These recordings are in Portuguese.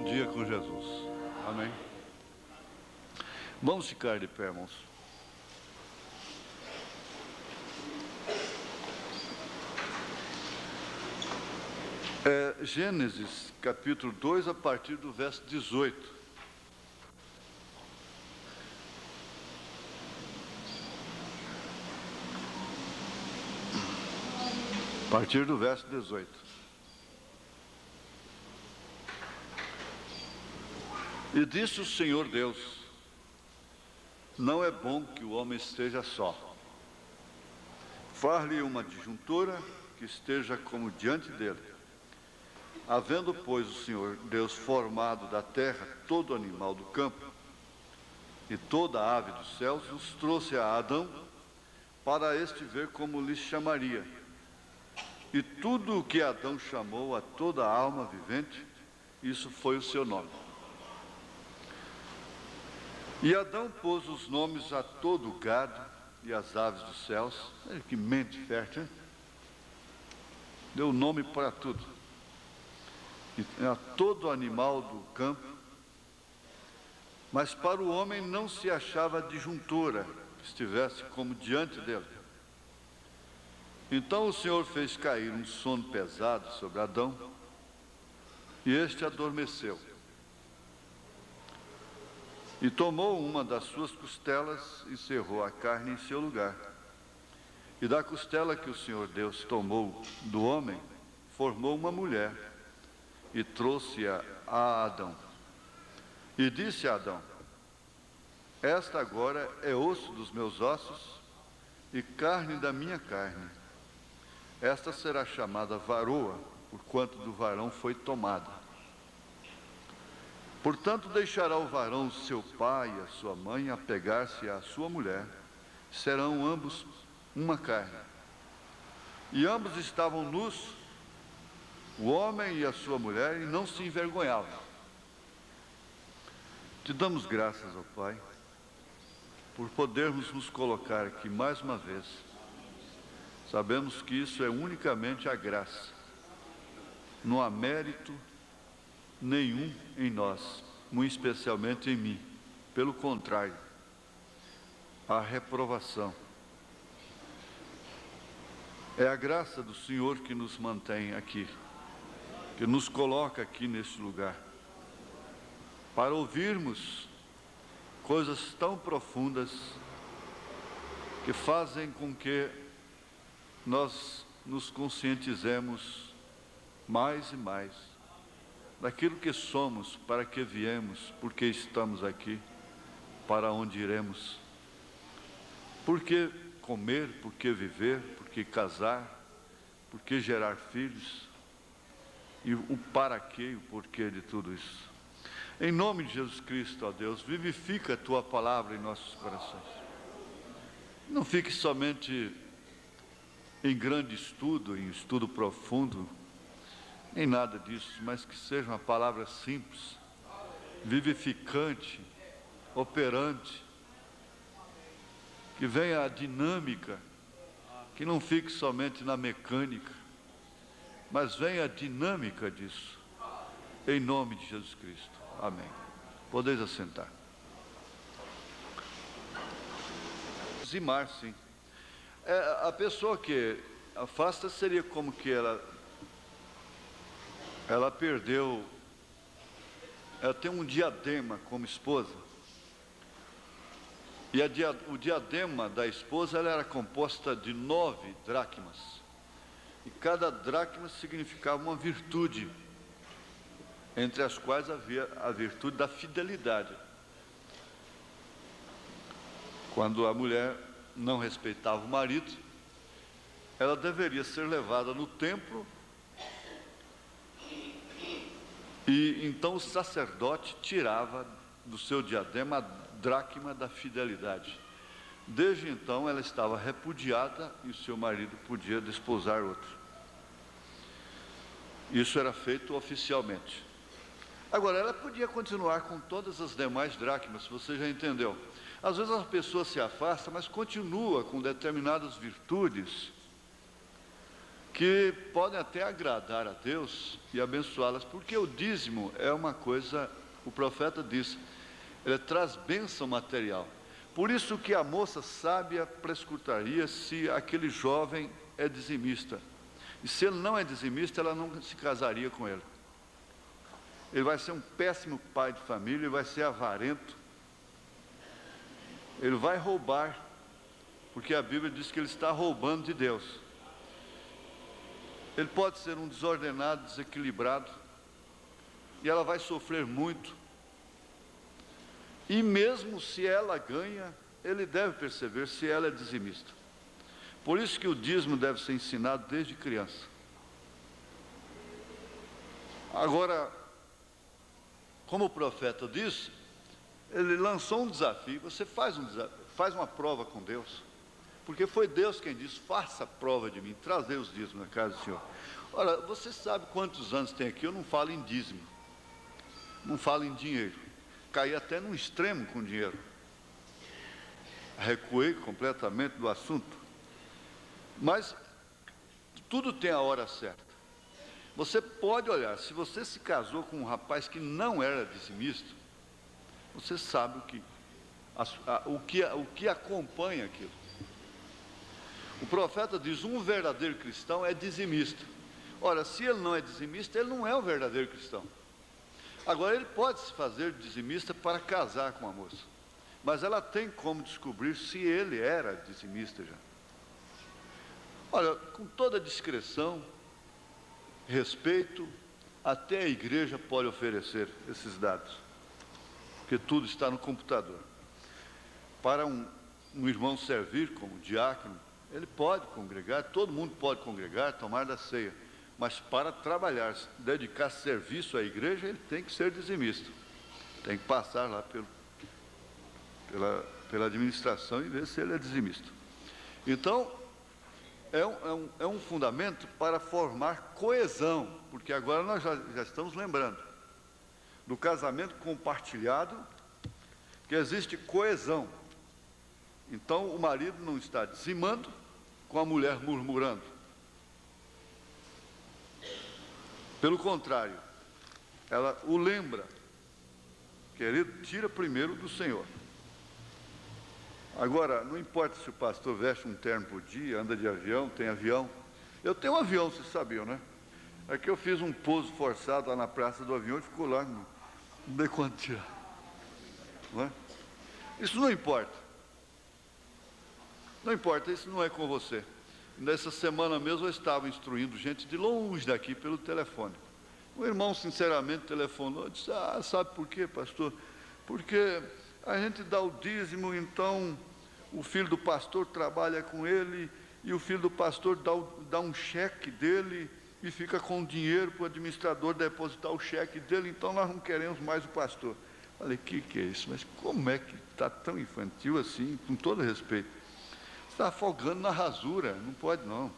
dia com Jesus. Amém? Vamos ficar de pé, irmãos. Gênesis, capítulo 2, a partir do verso 18. A partir do verso 18. E disse o Senhor Deus: não é bom que o homem esteja só. Far-lhe uma adjuntora que esteja como diante dele. Havendo, pois, o Senhor Deus formado da terra todo animal do campo e toda ave dos céus, os trouxe a Adão para este ver como lhes chamaria. E tudo o que Adão chamou a toda a alma vivente, isso foi o seu nome. E Adão pôs os nomes a todo o gado e as aves dos céus. Olha que mente fértil, hein? Deu nome para tudo. E a todo animal do campo. Mas para o homem não se achava adjuntora que estivesse como diante dele. Então o Senhor fez cair um sono pesado sobre Adão, e este adormeceu. E tomou uma das suas costelas e cerrou a carne em seu lugar. E da costela que o Senhor Deus tomou do homem, formou uma mulher e trouxe-a a Adão. E disse a Adão: esta agora é osso dos meus ossos e carne da minha carne. Esta será chamada varoa, porquanto do varão foi tomada. Portanto, deixará o varão seu pai e a sua mãe, apegar-se à sua mulher, serão ambos uma carne. E ambos estavam nus, o homem e a sua mulher, e não se envergonhavam. Te damos graças, ó Pai, por podermos nos colocar aqui mais uma vez. Sabemos que isso é unicamente a graça. Não há mérito nenhum em nós, muito especialmente em mim. Pelo contrário, a reprovação. É a graça do Senhor que nos mantém aqui, que nos coloca aqui neste lugar, para ouvirmos coisas tão profundas que fazem com que nós nos conscientizemos mais e mais daquilo que somos, para que viemos, porque estamos aqui, para onde iremos, por que comer, por que viver, por que casar, por que gerar filhos, e o para quê e o porquê de tudo isso. Em nome de Jesus Cristo, ó Deus, vivifica a Tua palavra em nossos corações. Não fique somente em grande estudo, em estudo profundo, em nada disso, mas que seja uma palavra simples, vivificante, operante, que venha a dinâmica, que não fique somente na mecânica, mas venha a dinâmica disso, em nome de Jesus Cristo. Amém. Podeis assentar. Zimar, sim. A pessoa que afasta seria como que ela perdeu, ela tem um diadema como esposa, e o diadema da esposa ela era composta de 9 dracmas, e cada dracma significava uma virtude, entre as quais havia a virtude da fidelidade. Quando a mulher não respeitava o marido, ela deveria ser levada no templo, e então o sacerdote tirava do seu diadema a dracma da fidelidade. Desde então ela estava repudiada e o seu marido podia desposar outro. Isso era feito oficialmente. Agora, ela podia continuar com todas as demais dracmas, você já entendeu. Às vezes a pessoa se afasta, mas continua com determinadas virtudes que podem até agradar a Deus e abençoá-las, porque o dízimo é uma coisa, o profeta diz, ele traz bênção material. Por isso que a moça sábia prescrutaria se aquele jovem é dizimista. E se ele não é dizimista, ela não se casaria com ele. Ele vai ser um péssimo pai de família, ele vai ser avarento, ele vai roubar, porque a Bíblia diz que ele está roubando de Deus. Ele pode ser um desordenado, desequilibrado, e ela vai sofrer muito. E mesmo se ela ganha, ele deve perceber se ela é dizimista. Por isso que o dízimo deve ser ensinado desde criança. Agora, como o profeta disse, ele lançou um desafio. Você faz uma prova com Deus, porque foi Deus quem disse: faça a prova de mim, trazei os dízimos na casa do Senhor. Ora, você sabe quantos anos tem aqui? Eu não falo em dízimo, não falo em dinheiro, caí até num extremo com dinheiro, recuei completamente do assunto. Mas tudo tem a hora certa. Você pode olhar, se você se casou com um rapaz que não era dizimista, você sabe o que acompanha aquilo. O profeta diz: um verdadeiro cristão é dizimista. Ora, se ele não é dizimista, ele não é um verdadeiro cristão. Agora, ele pode se fazer dizimista para casar com a moça, mas ela tem como descobrir se ele era dizimista já. Olha, com toda discrição, respeito, até a igreja pode oferecer esses dados, porque tudo está no computador. Para um irmão servir como diácono, ele pode congregar, todo mundo pode congregar, tomar da ceia, mas para trabalhar, dedicar serviço à igreja, ele tem que ser dizimista, tem que passar lá pela administração e ver se ele é dizimista. Então, é um fundamento para formar coesão, porque agora nós já estamos lembrando do casamento compartilhado, que existe coesão. Então o marido não está dizimando com a mulher murmurando. Pelo contrário, ela o lembra: querido, tira primeiro do Senhor. Agora, não importa se o pastor veste um terno por dia, anda de avião, tem avião. Eu tenho um avião, vocês sabiam, né? É que eu fiz um pouso forçado lá na praça do avião e ficou lá, não dei quanto tirar. Não é? Isso não importa. Não importa, isso não é com você. Nessa semana mesmo eu estava instruindo gente de longe daqui pelo telefone. O irmão sinceramente telefonou e disse: sabe por quê, pastor? Porque a gente dá o dízimo, então o filho do pastor trabalha com ele, e o filho do pastor dá um cheque dele e fica com o dinheiro para o administrador depositar o cheque dele, então nós não queremos mais o pastor. Falei: que é isso? Mas como é que está tão infantil assim, com todo respeito? Está afogando na rasura, não pode não.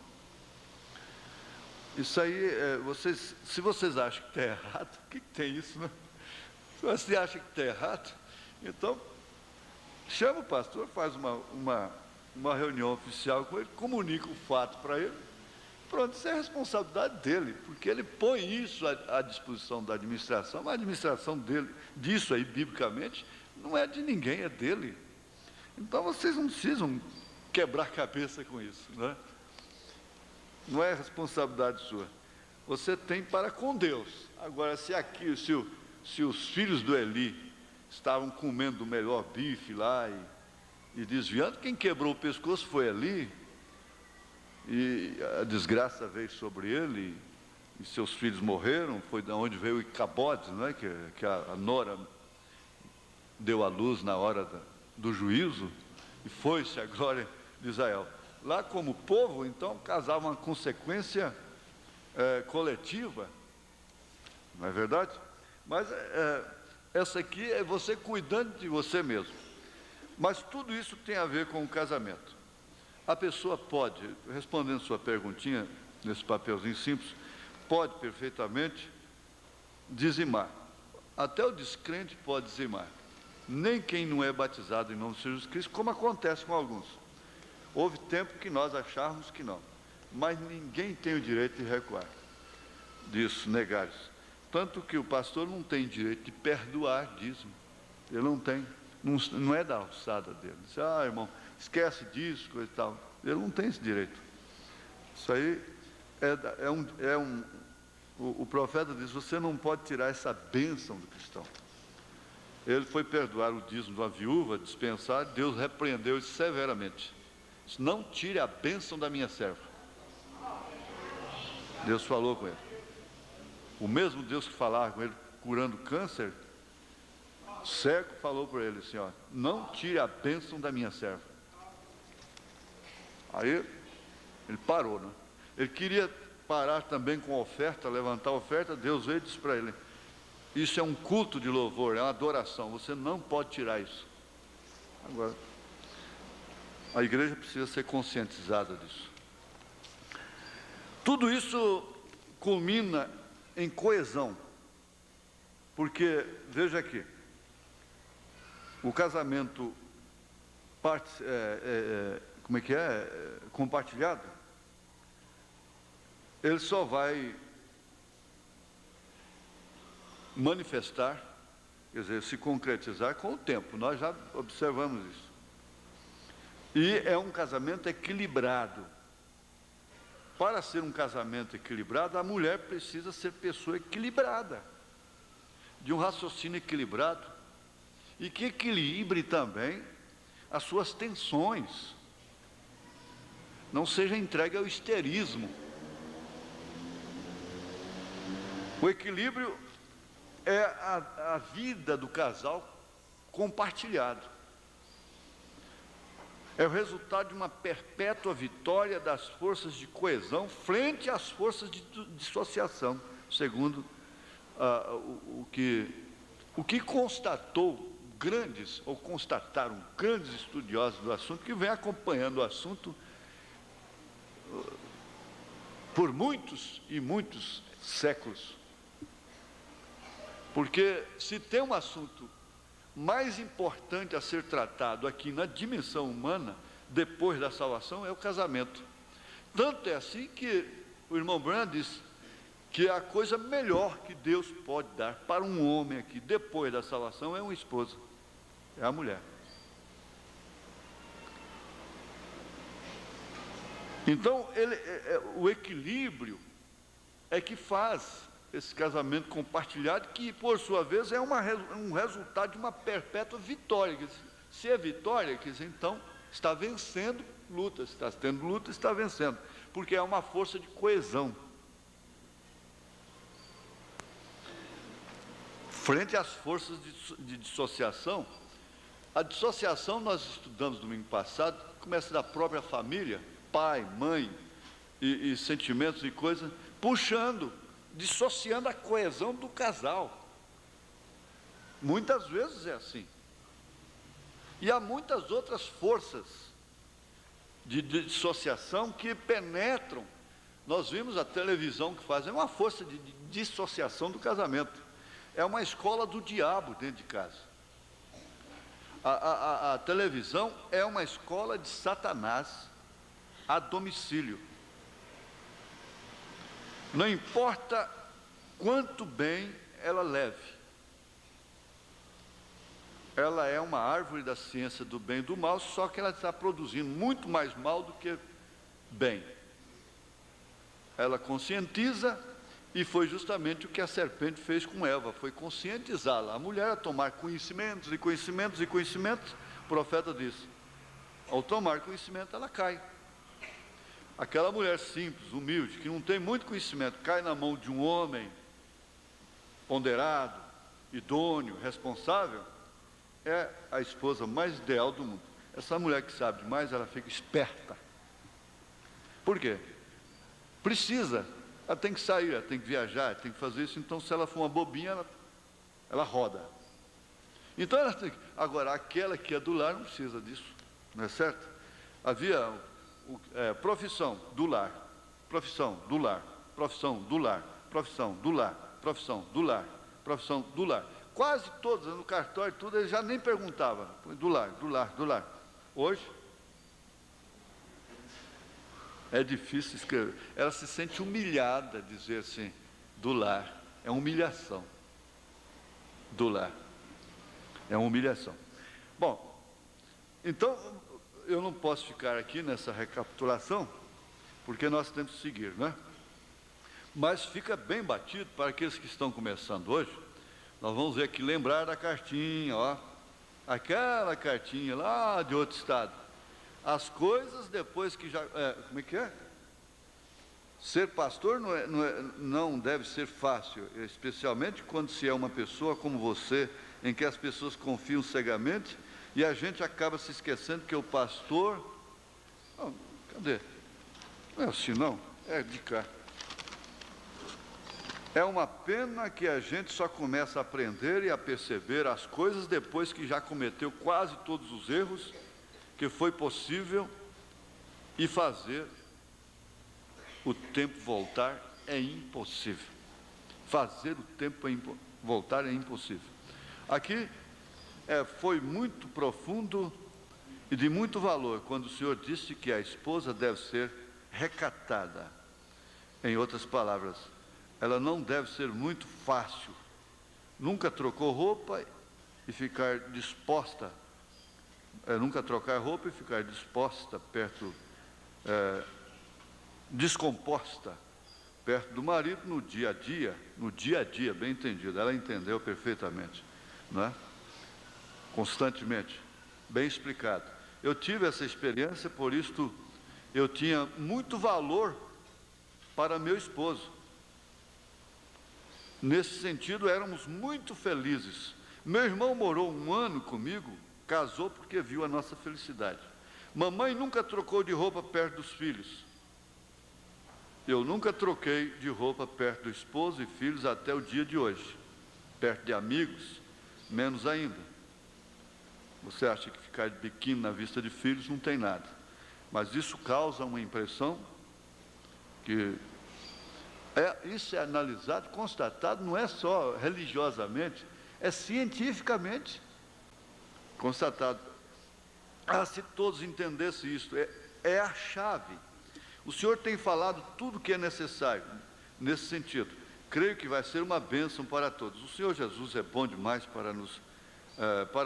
Isso aí, se vocês acham que está errado, o que tem isso, né? Se você acha que está errado, então chama o pastor, faz uma reunião oficial com ele, comunica o fato para ele. Pronto, isso é responsabilidade dele, porque ele põe isso à disposição da administração, mas a administração dele, disso aí, biblicamente, não é de ninguém, é dele. Então vocês não precisam quebrar a cabeça com isso, né? Não é responsabilidade sua. Você tem para com Deus. Agora, se os filhos do Eli estavam comendo o melhor bife lá e desviando, quem quebrou o pescoço foi Eli, e a desgraça veio sobre ele, e seus filhos morreram. Foi de onde veio o Icabode, não é? Que a nora deu à luz na hora do juízo, e foi-se a glória de Israel. Lá, como povo, então, casava uma consequência coletiva, não é verdade? Mas essa aqui é você cuidando de você mesmo. Mas tudo isso tem a ver com o casamento. A pessoa pode, respondendo sua perguntinha, nesse papelzinho simples, pode perfeitamente dizimar. Até o descrente pode dizimar. Nem quem não é batizado em nome de Jesus Cristo, como acontece com alguns. Houve tempo que nós achávamos que não. mas ninguém tem o direito de recuar disso, negar isso. Tanto que o pastor não tem direito de perdoar dízimo. Ele não tem, não é da alçada dele. Diz, irmão, esquece disso, coisa e tal. Ele não tem esse direito. Isso aí o profeta diz, você não pode tirar essa bênção do cristão. Ele foi perdoar o dízimo de uma viúva, dispensar, Deus repreendeu ele severamente. Disse, não tire a bênção da minha serva. Deus falou com ele. O mesmo Deus que falava com ele curando câncer, cego, falou para ele assim, não tire a bênção da minha serva. Aí ele parou, né? Ele queria parar também com a oferta, levantar a oferta. Deus veio e disse para ele, isso é um culto de louvor, é uma adoração, você não pode tirar isso. Agora, a igreja precisa ser conscientizada disso. Tudo isso culmina em coesão, porque, veja aqui, o casamento compartilhado, ele só vai manifestar, quer dizer, se concretizar com o tempo. Nós já observamos isso. E é um casamento equilibrado. Para ser um casamento equilibrado, a mulher precisa ser pessoa equilibrada, de um raciocínio equilibrado, e que equilibre também as suas tensões, não seja entregue ao histerismo. O equilíbrio é a vida do casal compartilhado. É o resultado de uma perpétua vitória das forças de coesão frente às forças de dissociação, segundo o que constataram grandes estudiosos do assunto, que vêm acompanhando o assunto por muitos e muitos séculos. Porque se tem um assunto mais importante a ser tratado aqui na dimensão humana, depois da salvação, é o casamento. Tanto é assim que o irmão Branham diz que a coisa melhor que Deus pode dar para um homem aqui, depois da salvação, é uma esposa, é a mulher. Então, o equilíbrio é que faz esse casamento compartilhado, que por sua vez é um resultado de uma perpétua vitória. Se é vitória, quer dizer, então está vencendo lutas, está tendo luta, está vencendo, porque é uma força de coesão. Frente às forças de dissociação, a dissociação nós estudamos domingo passado, começa da própria família, pai, mãe, e sentimentos e coisas, puxando, dissociando a coesão do casal. Muitas vezes é assim. E há muitas outras forças de dissociação que penetram. Nós vimos a televisão que faz, é uma força de dissociação do casamento. É uma escola do diabo dentro de casa. A televisão é uma escola de Satanás a domicílio. Não importa quanto bem ela leve, ela é uma árvore da ciência do bem e do mal, só que ela está produzindo muito mais mal do que bem. Ela conscientiza, e foi justamente o que a serpente fez com Eva, foi conscientizá-la, a mulher a tomar conhecimentos e conhecimentos e conhecimentos. O profeta disse, ao tomar conhecimento ela cai. Aquela mulher simples, humilde, que não tem muito conhecimento, cai na mão de um homem ponderado, idôneo, responsável, é a esposa mais ideal do mundo. Essa mulher que sabe demais, ela fica esperta. Por quê? Precisa, ela tem que sair, ela tem que viajar, ela tem que fazer isso, então se ela for uma bobinha, ela roda. Então ela tem que... Agora, aquela que é do lar não precisa disso, não é certo? Havia... profissão do lar, profissão do lar, profissão do lar, profissão do lar, profissão do lar, profissão do lar. Quase todos no cartório, tudo, ele já nem perguntava, do lar, do lar, do lar. Hoje, É difícil escrever. Ela se sente humilhada, dizer assim, do lar. É humilhação. Do lar. É uma humilhação. Bom, então, eu não posso ficar aqui nessa recapitulação, porque nós temos que seguir, né? Mas fica bem batido para aqueles que estão começando hoje. Nós vamos ver aqui, lembrar da cartinha, ó. Aquela cartinha lá de outro estado. As coisas depois que já... como é que é? Ser pastor não deve ser fácil, especialmente quando se é uma pessoa como você, em que as pessoas confiam cegamente e a gente acaba se esquecendo que o pastor... Não, cadê? Não é assim não, é de cá. É uma pena que a gente só começa a aprender e a perceber as coisas depois que já cometeu quase todos os erros que foi possível, e fazer o tempo voltar é impossível. Fazer o tempo voltar é impossível. Aqui foi muito profundo e de muito valor quando o Senhor disse que a esposa deve ser recatada. Em outras palavras, ela não deve ser muito fácil. Nunca trocou roupa e ficar disposta, nunca trocar roupa e ficar disposta perto, descomposta, perto do marido no dia a dia, bem entendido, ela entendeu perfeitamente, não é? Constantemente, bem explicado. Eu tive essa experiência, por isso eu tinha muito valor para meu esposo. Nesse sentido, éramos muito felizes. Meu irmão morou 1 ano comigo, casou porque viu a nossa felicidade. Mamãe nunca trocou de roupa perto dos filhos. Eu nunca troquei de roupa perto do esposo e filhos até o dia de hoje. Perto de amigos, menos ainda. Você acha que ficar de biquíni na vista de filhos não tem nada. Mas isso causa uma impressão que... isso é analisado, constatado, não é só religiosamente, é cientificamente constatado. Se todos entendessem isso, é a chave. O Senhor tem falado tudo o que é necessário nesse sentido. Creio que vai ser uma bênção para todos. O Senhor Jesus é bom demais para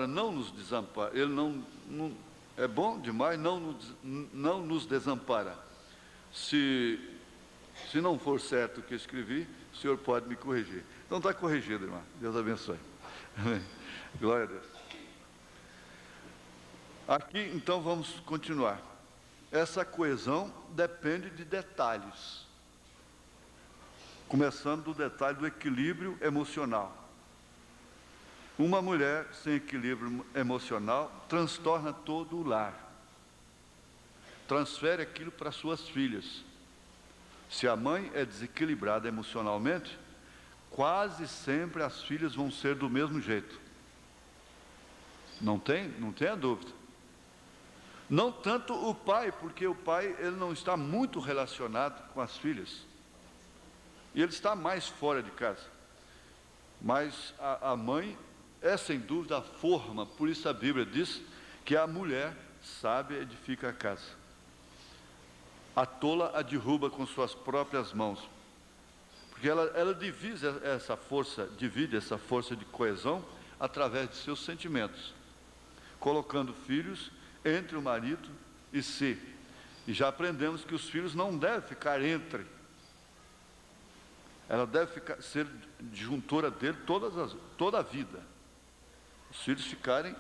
não nos desamparar. Ele não é bom demais, não nos desampara. Se não for certo o que escrevi, o Senhor pode me corrigir. Então está corrigido, irmão. Deus abençoe. Amém. Glória a Deus. Aqui, então, vamos continuar. Essa coesão depende de detalhes. Começando do detalhe do equilíbrio emocional. Uma mulher sem equilíbrio emocional transtorna todo o lar. Transfere aquilo para suas filhas. Se a mãe é desequilibrada emocionalmente, quase sempre as filhas vão ser do mesmo jeito. Não tenha dúvida. Não tanto o pai, porque o pai ele não está muito relacionado com as filhas. E ele está mais fora de casa. Mas a mãe é sem dúvida a forma, por isso a Bíblia diz que a mulher sábia edifica a casa. A tola a derruba com suas próprias mãos. Porque ela divide essa força de coesão através de seus sentimentos, colocando filhos entre o marido e si. E já aprendemos que os filhos não devem ficar entre. Ela deve ser disjuntora dele toda a vida. Os filhos ficarem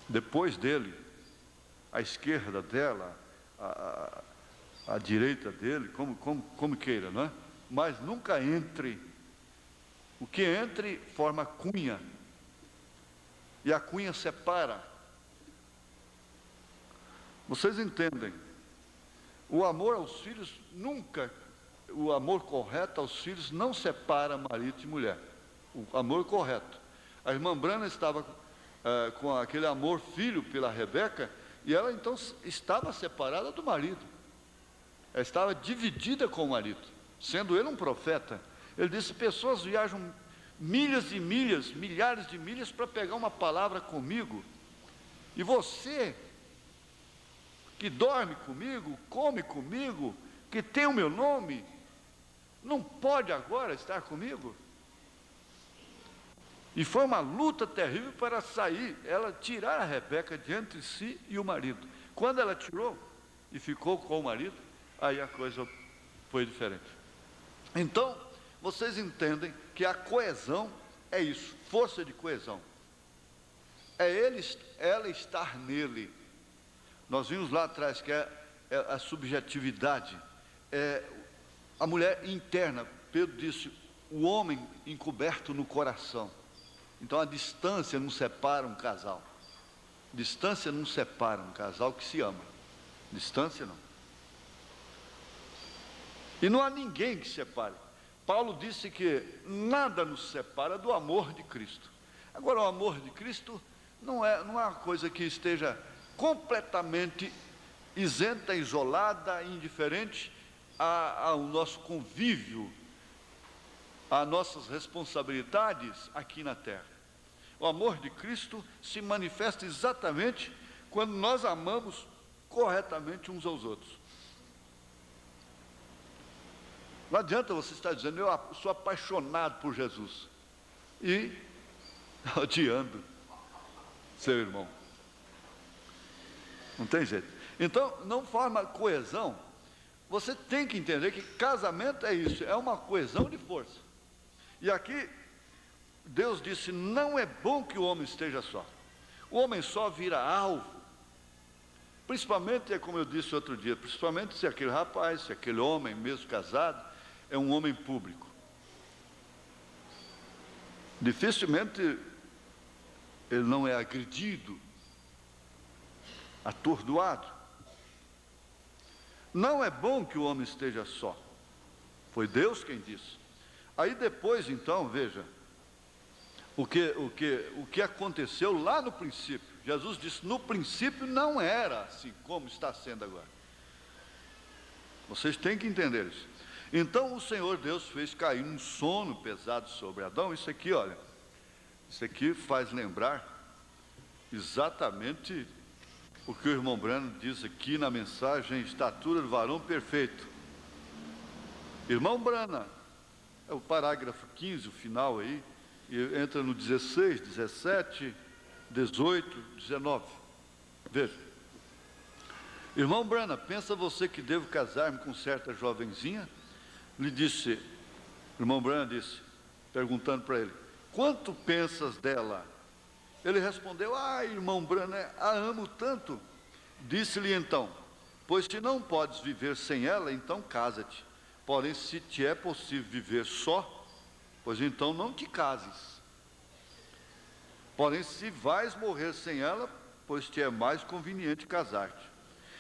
depois dele, à esquerda dela, à direita dele, como queira, não é? Mas nunca entre. O que entre forma cunha, e a cunha separa. Vocês entendem? O amor aos filhos o amor correto aos filhos não separa marido e mulher. O amor correto. A irmã Brana estava com aquele amor filho pela Rebeca, e ela então estava separada do marido. Ela estava dividida com o marido, sendo ele um profeta. Ele disse: pessoas viajam milhas e milhas, milhares de milhas para pegar uma palavra comigo, e você que dorme comigo, come comigo, que tem o meu nome, não pode agora estar comigo? E foi uma luta terrível para sair, ela tirar a Rebeca de entre si e o marido. Quando ela tirou e ficou com o marido, aí a coisa foi diferente. Então, vocês entendem que a coesão é isso, força de coesão. Ela estar nele. Nós vimos lá atrás que é a subjetividade, a mulher interna. Pedro disse, o homem encoberto no coração. Então a distância não separa um casal. Distância não separa um casal que se ama. Distância não. E não há ninguém que separe. Paulo disse que nada nos separa do amor de Cristo. Agora, o amor de Cristo não é uma coisa que esteja completamente isenta, isolada, indiferente ao nosso convívio, às nossas responsabilidades aqui na terra. O amor de Cristo se manifesta exatamente quando nós amamos corretamente uns aos outros. Não adianta você estar dizendo, eu sou apaixonado por Jesus, e odiando seu irmão. Não tem jeito. Então, não forma coesão. Você tem que entender que casamento é isso, é uma coesão de força. E aqui, Deus disse, não é bom que o homem esteja só. O homem só vira alvo. Principalmente, como eu disse outro dia, principalmente se aquele rapaz, se aquele homem, mesmo casado, é um homem público. Dificilmente ele não é agredido, atordoado. Não é bom que o homem esteja só. Foi Deus quem disse. Aí depois, então, veja, o que aconteceu lá no princípio. Jesus disse, no princípio não era assim como está sendo agora. Vocês têm que entender isso. Então o Senhor Deus fez cair um sono pesado sobre Adão. Isso aqui, olha, isso aqui faz lembrar exatamente o que o irmão Brano diz aqui na mensagem, estatura do varão perfeito. Irmão Brana, é o parágrafo 15, o final aí, e entra no 16, 17, 18, 19. Veja. Irmão Brana, pensa você que devo casar-me com certa jovenzinha? Lhe disse, irmão Brana disse, perguntando para ele, quanto pensas dela? Ele respondeu, irmão Brana, a amo tanto. Disse-lhe então, pois se não podes viver sem ela, então casa-te. Porém, se te é possível viver só, pois então não te cases. Porém, se vais morrer sem ela, pois te é mais conveniente casar-te.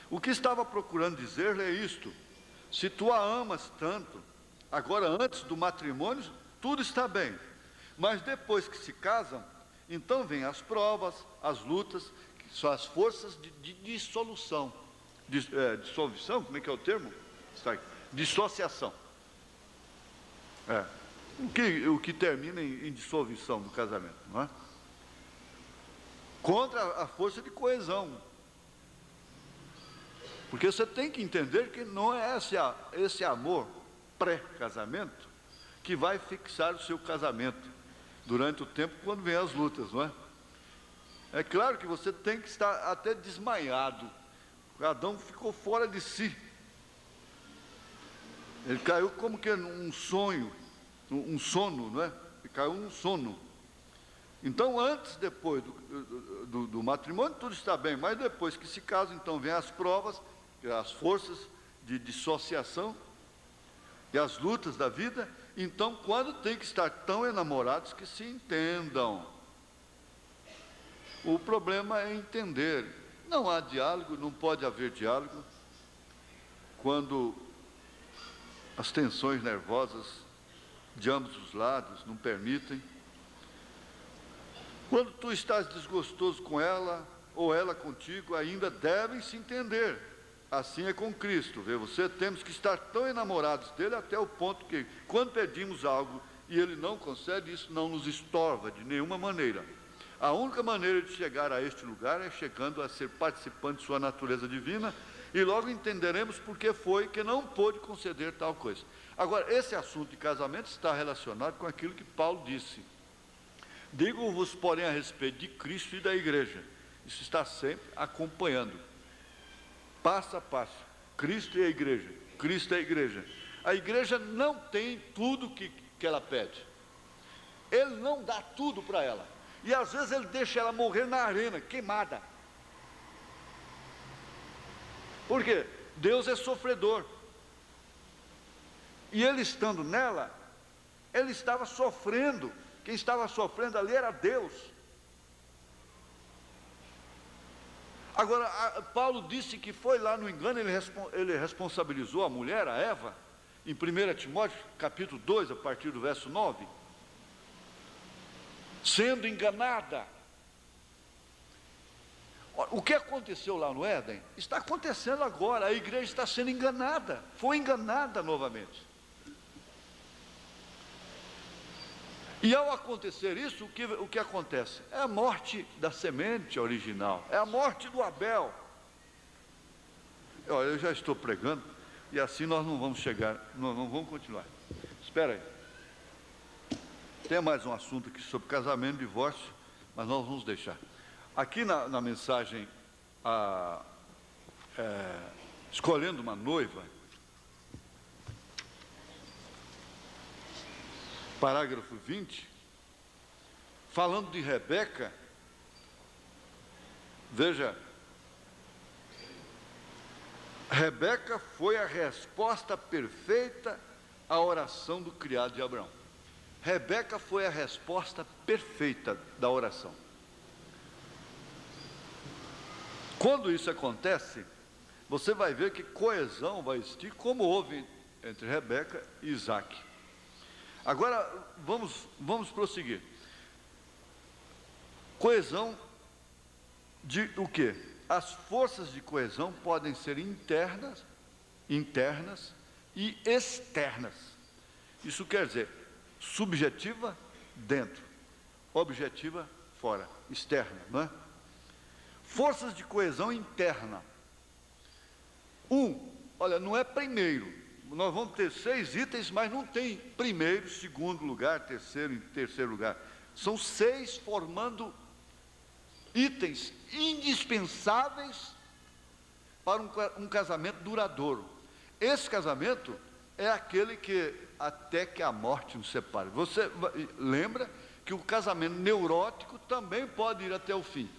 O que estava procurando dizer-lhe é isto, se tu a amas tanto, agora antes do matrimônio, tudo está bem, mas depois que se casam, então vêm as provas, as lutas, que são as forças de dissolução. Dissolução, como é que é o termo? Dissociação. O que termina em dissolução do casamento, não é? Contra a força de coesão. Porque você tem que entender que não é esse amor pré-casamento que vai fixar o seu casamento durante o tempo quando vem as lutas, não é? É claro que você tem que estar até desmaiado. Adão ficou fora de si. Ele caiu como que num sonho, um sono, não é? Ele caiu num sono. Então, depois do matrimônio, tudo está bem, mas depois que se casa, então vem as provas, as forças de dissociação e as lutas da vida. Então, quando tem que estar tão enamorados que se entendam. O problema é entender. Não há diálogo, não pode haver diálogo quando as tensões nervosas de ambos os lados não permitem. Quando tu estás desgostoso com ela, ou ela contigo, ainda devem se entender. Assim é com Cristo, vê você, temos que estar tão enamorados dele até o ponto que, quando pedimos algo e ele não concede, isso não nos estorva de nenhuma maneira. A única maneira de chegar a este lugar é chegando a ser participante de sua natureza divina, e logo entenderemos por que foi que não pôde conceder tal coisa. Agora, esse assunto de casamento está relacionado com aquilo que Paulo disse. Digo-vos, porém, a respeito de Cristo e da igreja. Isso está sempre acompanhando, passo a passo. Cristo e a igreja, Cristo e a igreja. A igreja não tem tudo que ela pede. Ele não dá tudo para ela. E às vezes ele deixa ela morrer na arena, queimada. Por quê? Deus é sofredor. E ele estando nela, ele estava sofrendo. Quem estava sofrendo ali era Deus. Agora, Paulo disse que foi lá no engano, ele responsabilizou a mulher, a Eva, em 1 Timóteo, capítulo 2, a partir do verso 9, sendo enganada. O que aconteceu lá no Éden, está acontecendo agora, a igreja está sendo enganada, foi enganada novamente. E ao acontecer isso, o que acontece? É a morte da semente original, é a morte do Abel. Eu já estou pregando, e assim nós não vamos chegar, não vamos continuar. Espera aí. Tem mais um assunto aqui sobre casamento e divórcio, mas nós vamos deixar. Aqui na mensagem, escolhendo uma noiva, parágrafo 20, falando de Rebeca, veja, Rebeca foi a resposta perfeita à oração do criado de Abraão. Rebeca foi a resposta perfeita da oração. Quando isso acontece, você vai ver que coesão vai existir, como houve entre Rebeca e Isaac. Agora, vamos prosseguir. Coesão de o quê? As forças de coesão podem ser internas e externas. Isso quer dizer, subjetiva, dentro, objetiva, fora, externa, não é? Forças de coesão interna. Olha, não é primeiro. Nós vamos ter 6 itens, mas não tem primeiro, segundo lugar, terceiro e terceiro lugar. São 6 formando itens indispensáveis para um casamento duradouro. Esse casamento é aquele que até que a morte nos separe. Você lembra que o casamento neurótico também pode ir até o fim.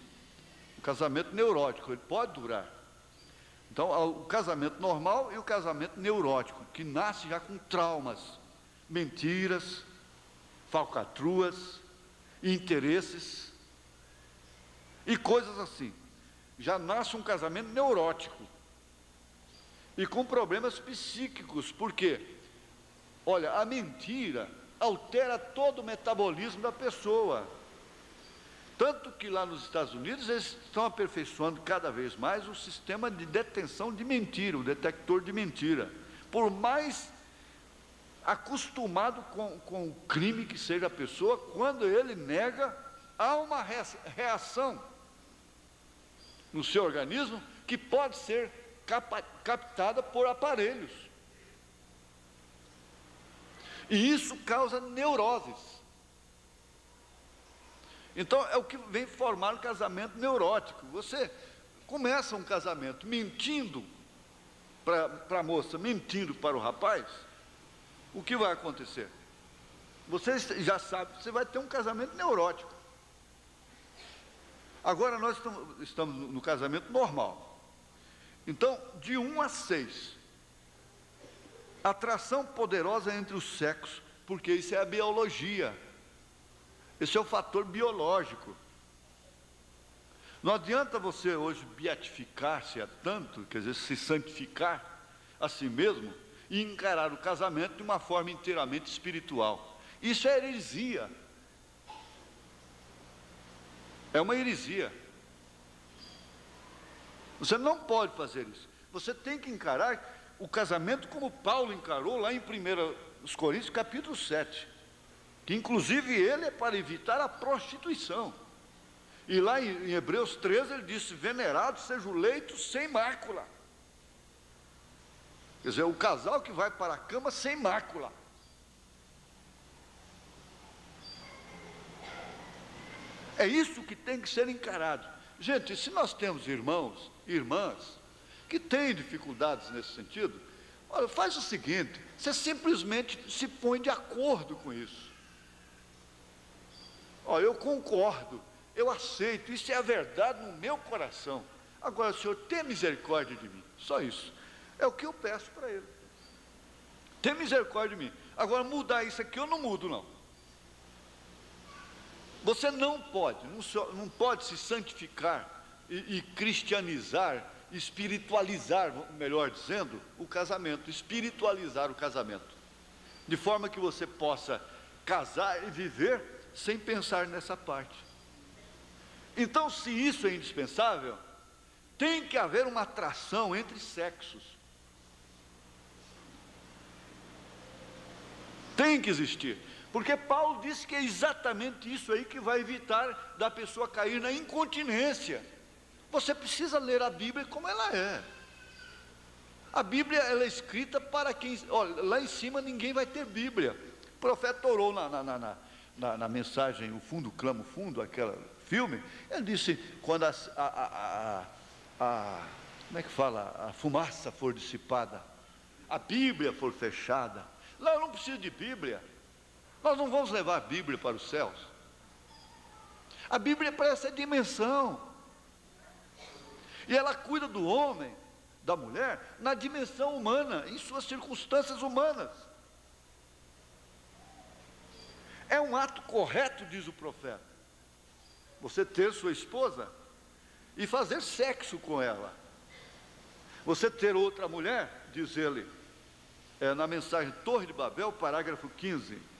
O casamento neurótico, ele pode durar. Então, o casamento normal e o casamento neurótico, que nasce já com traumas, mentiras, falcatruas, interesses e coisas assim. Já nasce um casamento neurótico e com problemas psíquicos. Por quê? Olha, a mentira altera todo o metabolismo da pessoa. Tanto que lá nos Estados Unidos eles estão aperfeiçoando cada vez mais o sistema de detenção de mentira, o detector de mentira. Por mais acostumado com o crime que seja a pessoa, quando ele nega, há uma reação no seu organismo que pode ser captada por aparelhos. E isso causa neuroses. Então, é o que vem formar um casamento neurótico. Você começa um casamento mentindo para a moça, mentindo para o rapaz, o que vai acontecer? Você já sabe que você vai ter um casamento neurótico. Agora, nós estamos no casamento normal. Então, de 1 a 6, atração poderosa entre os sexos, porque isso é a biologia. Esse é o fator biológico. Não adianta você hoje beatificar-se a tanto, quer dizer, se santificar a si mesmo e encarar o casamento de uma forma inteiramente espiritual. Isso é heresia. É uma heresia. Você não pode fazer isso. Você tem que encarar o casamento como Paulo encarou lá em 1 Coríntios, capítulo 7. Que inclusive ele é para evitar a prostituição. E lá em Hebreus 13 ele disse: venerado seja o leito sem mácula. Quer dizer, o casal que vai para a cama sem mácula. É isso que tem que ser encarado. Gente, se nós temos irmãos, irmãs, que têm dificuldades nesse sentido, olha, faz o seguinte: você simplesmente se põe de acordo com isso. Olha, eu concordo, eu aceito, isso é a verdade no meu coração. Agora, Senhor, tenha misericórdia de mim, só isso. É o que eu peço para Ele. Tenha misericórdia de mim. Agora, mudar isso aqui eu não mudo, não. Você não pode se santificar e cristianizar, espiritualizar, melhor dizendo, o casamento, espiritualizar o casamento, de forma que você possa casar e viver sem pensar nessa parte. Então, se isso é indispensável, tem que haver uma atração entre sexos. Tem que existir. Porque Paulo disse que é exatamente isso aí que vai evitar da pessoa cair na incontinência. Você precisa ler a Bíblia como ela é. A Bíblia, ela é escrita para quem... Olha, lá em cima ninguém vai ter Bíblia. O profeta orou na mensagem O Fundo Clama o Fundo, aquele filme. Ele disse, quando como é que fala? A fumaça for dissipada, a Bíblia for fechada. Lá eu não preciso de Bíblia. Nós não vamos levar a Bíblia para os céus. A Bíblia é para essa dimensão. E ela cuida do homem, da mulher, na dimensão humana, em suas circunstâncias humanas. É um ato correto, diz o profeta, você ter sua esposa e fazer sexo com ela. Você ter outra mulher, diz ele, na mensagem Torre de Babel, parágrafo 15.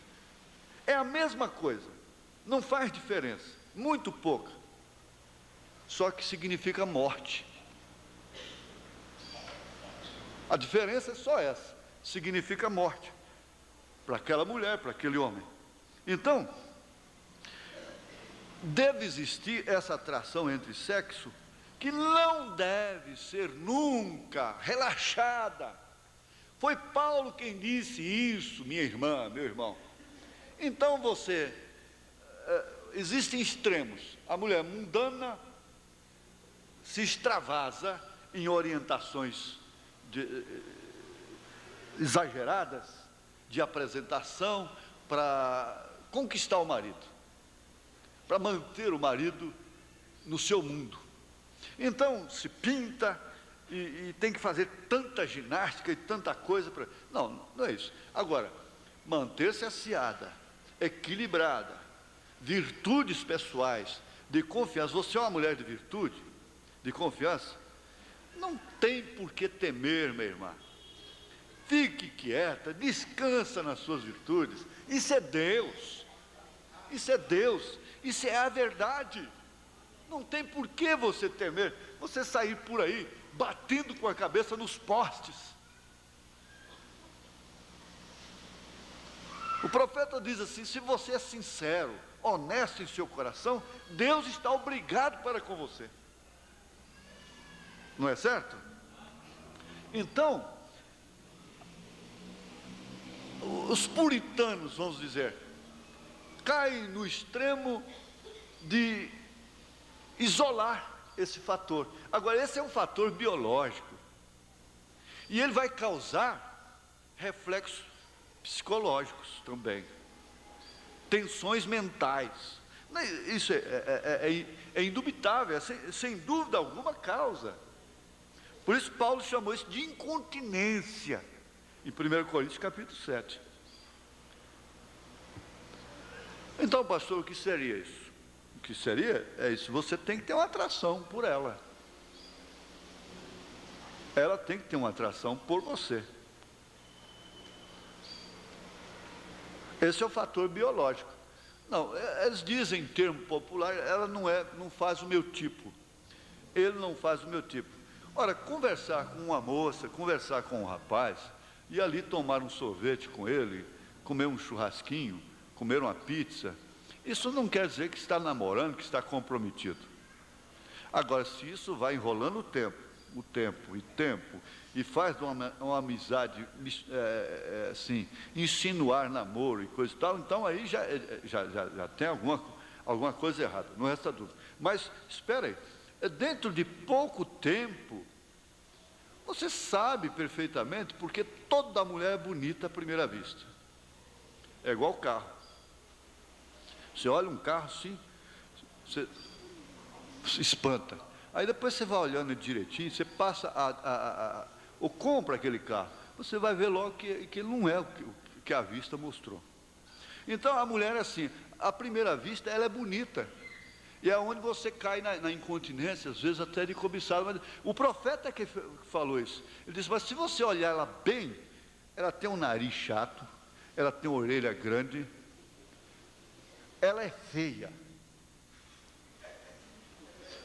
É a mesma coisa, não faz diferença, muito pouca, só que significa morte. A diferença é só essa, significa morte, para aquela mulher, para aquele homem. Então, deve existir essa atração entre sexo, que não deve ser nunca relaxada. Foi Paulo quem disse isso, minha irmã, meu irmão. Então existem extremos. A mulher mundana se extravasa em orientações exageradas de apresentação para conquistar o marido, para manter o marido no seu mundo. Então se pinta e tem que fazer tanta ginástica e tanta coisa para... Não é isso. Agora, manter-se aciada, equilibrada, virtudes pessoais, de confiança. Você é uma mulher de virtude, de confiança, não tem por que temer, minha irmã. Fique quieta, descansa nas suas virtudes. Isso é Deus, isso é Deus, isso é a verdade. Não tem por que você temer, você sair por aí batendo com a cabeça nos postes. O profeta diz assim: se você é sincero, honesto em seu coração, Deus está obrigado para com você. Não é certo? Então, os puritanos, vamos dizer, caem no extremo de isolar esse fator. Agora, esse é um fator biológico, e ele vai causar reflexos psicológicos também, tensões mentais. Isso é indubitável, sem dúvida alguma causa. Por isso Paulo chamou isso de incontinência, em 1 Coríntios capítulo 7. Então, pastor, o que seria isso? O que seria é isso: você tem que ter uma atração por ela. Ela tem que ter uma atração por você. Esse é o fator biológico. Não, eles dizem em termo popular, ela não faz o meu tipo. Ele não faz o meu tipo. Ora, conversar com uma moça, conversar com um rapaz, e ali tomar um sorvete com ele, comer um churrasquinho, comer uma pizza, Isso não quer dizer que está namorando, que está comprometido. Agora, se isso vai enrolando o tempo, e faz uma amizade, assim, insinuar namoro e coisa e tal, então aí já tem alguma coisa errada, não resta dúvida. Mas, espera aí, dentro de pouco tempo, você sabe perfeitamente, porque toda mulher é bonita à primeira vista. É igual carro. Você olha um carro assim, você se espanta. Aí depois você vai olhando direitinho, você passa ou compra aquele carro, você vai ver logo que ele não é o que a vista mostrou. Então a mulher é assim, à primeira vista ela é bonita. E é onde você cai na incontinência, às vezes até de cobiçado. Mas o profeta é que falou isso. Ele disse, mas se você olhar ela bem, ela tem um nariz chato, ela tem uma orelha grande, ela é feia.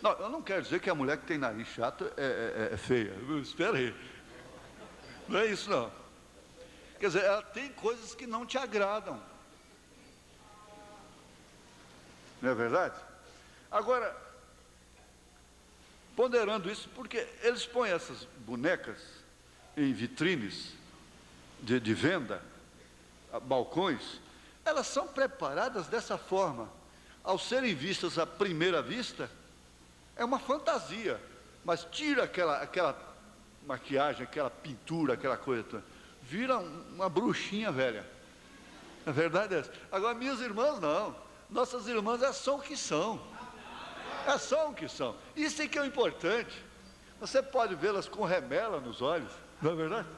Não, eu não quero dizer que a mulher que tem nariz chato é feia. Espera aí. Não é isso, não. Quer dizer, ela tem coisas que não te agradam. Não é verdade? Agora, ponderando isso, porque eles põem essas bonecas em vitrines de venda, balcões, elas são preparadas dessa forma. Ao serem vistas à primeira vista, é uma fantasia, mas tira aquela maquiagem, aquela pintura, aquela coisa, vira uma bruxinha velha. A verdade é essa. Agora, minhas irmãs não. Nossas irmãs são o que são. São o que são. Isso é que é o importante. Você pode vê-las com remela nos olhos, não é verdade?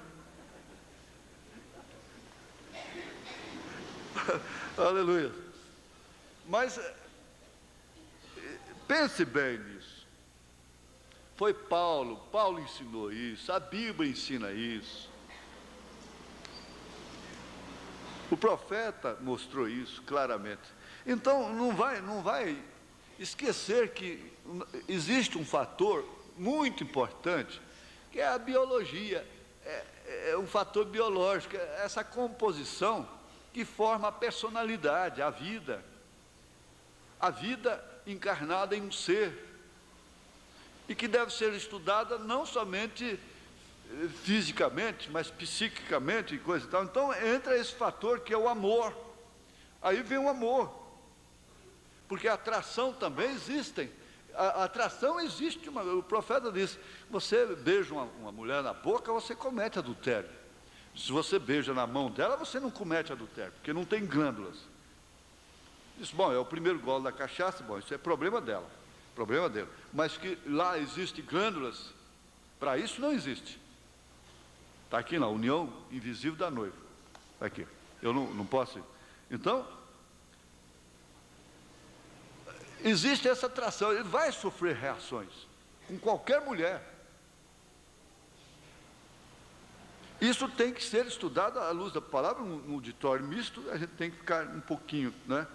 Aleluia. Mas pense bem nisso. Foi Paulo ensinou isso, a Bíblia ensina isso. O profeta mostrou isso claramente. Então não vai esquecer que existe um fator muito importante, que é a biologia, é um fator biológico, é essa composição que forma a personalidade, a vida encarnada em um ser, e que deve ser estudada não somente fisicamente, mas psiquicamente e coisa e tal. Então entra esse fator que é o amor. Aí vem o amor, porque a atração também existe. A atração existe. O profeta diz: você beija uma mulher na boca, você comete adultério. Se você beija na mão dela, você não comete adultério, porque não tem glândulas. Diz, bom, é o primeiro gole da cachaça, bom, isso é problema dela, problema dele. Mas que lá existe glândulas, para isso não existe. Está aqui na união invisível da noiva. Está aqui. Eu não posso ir. Então, existe essa atração, ele vai sofrer reações com qualquer mulher. Isso tem que ser estudado à luz da palavra. No auditório misto, a gente tem que ficar um pouquinho, né,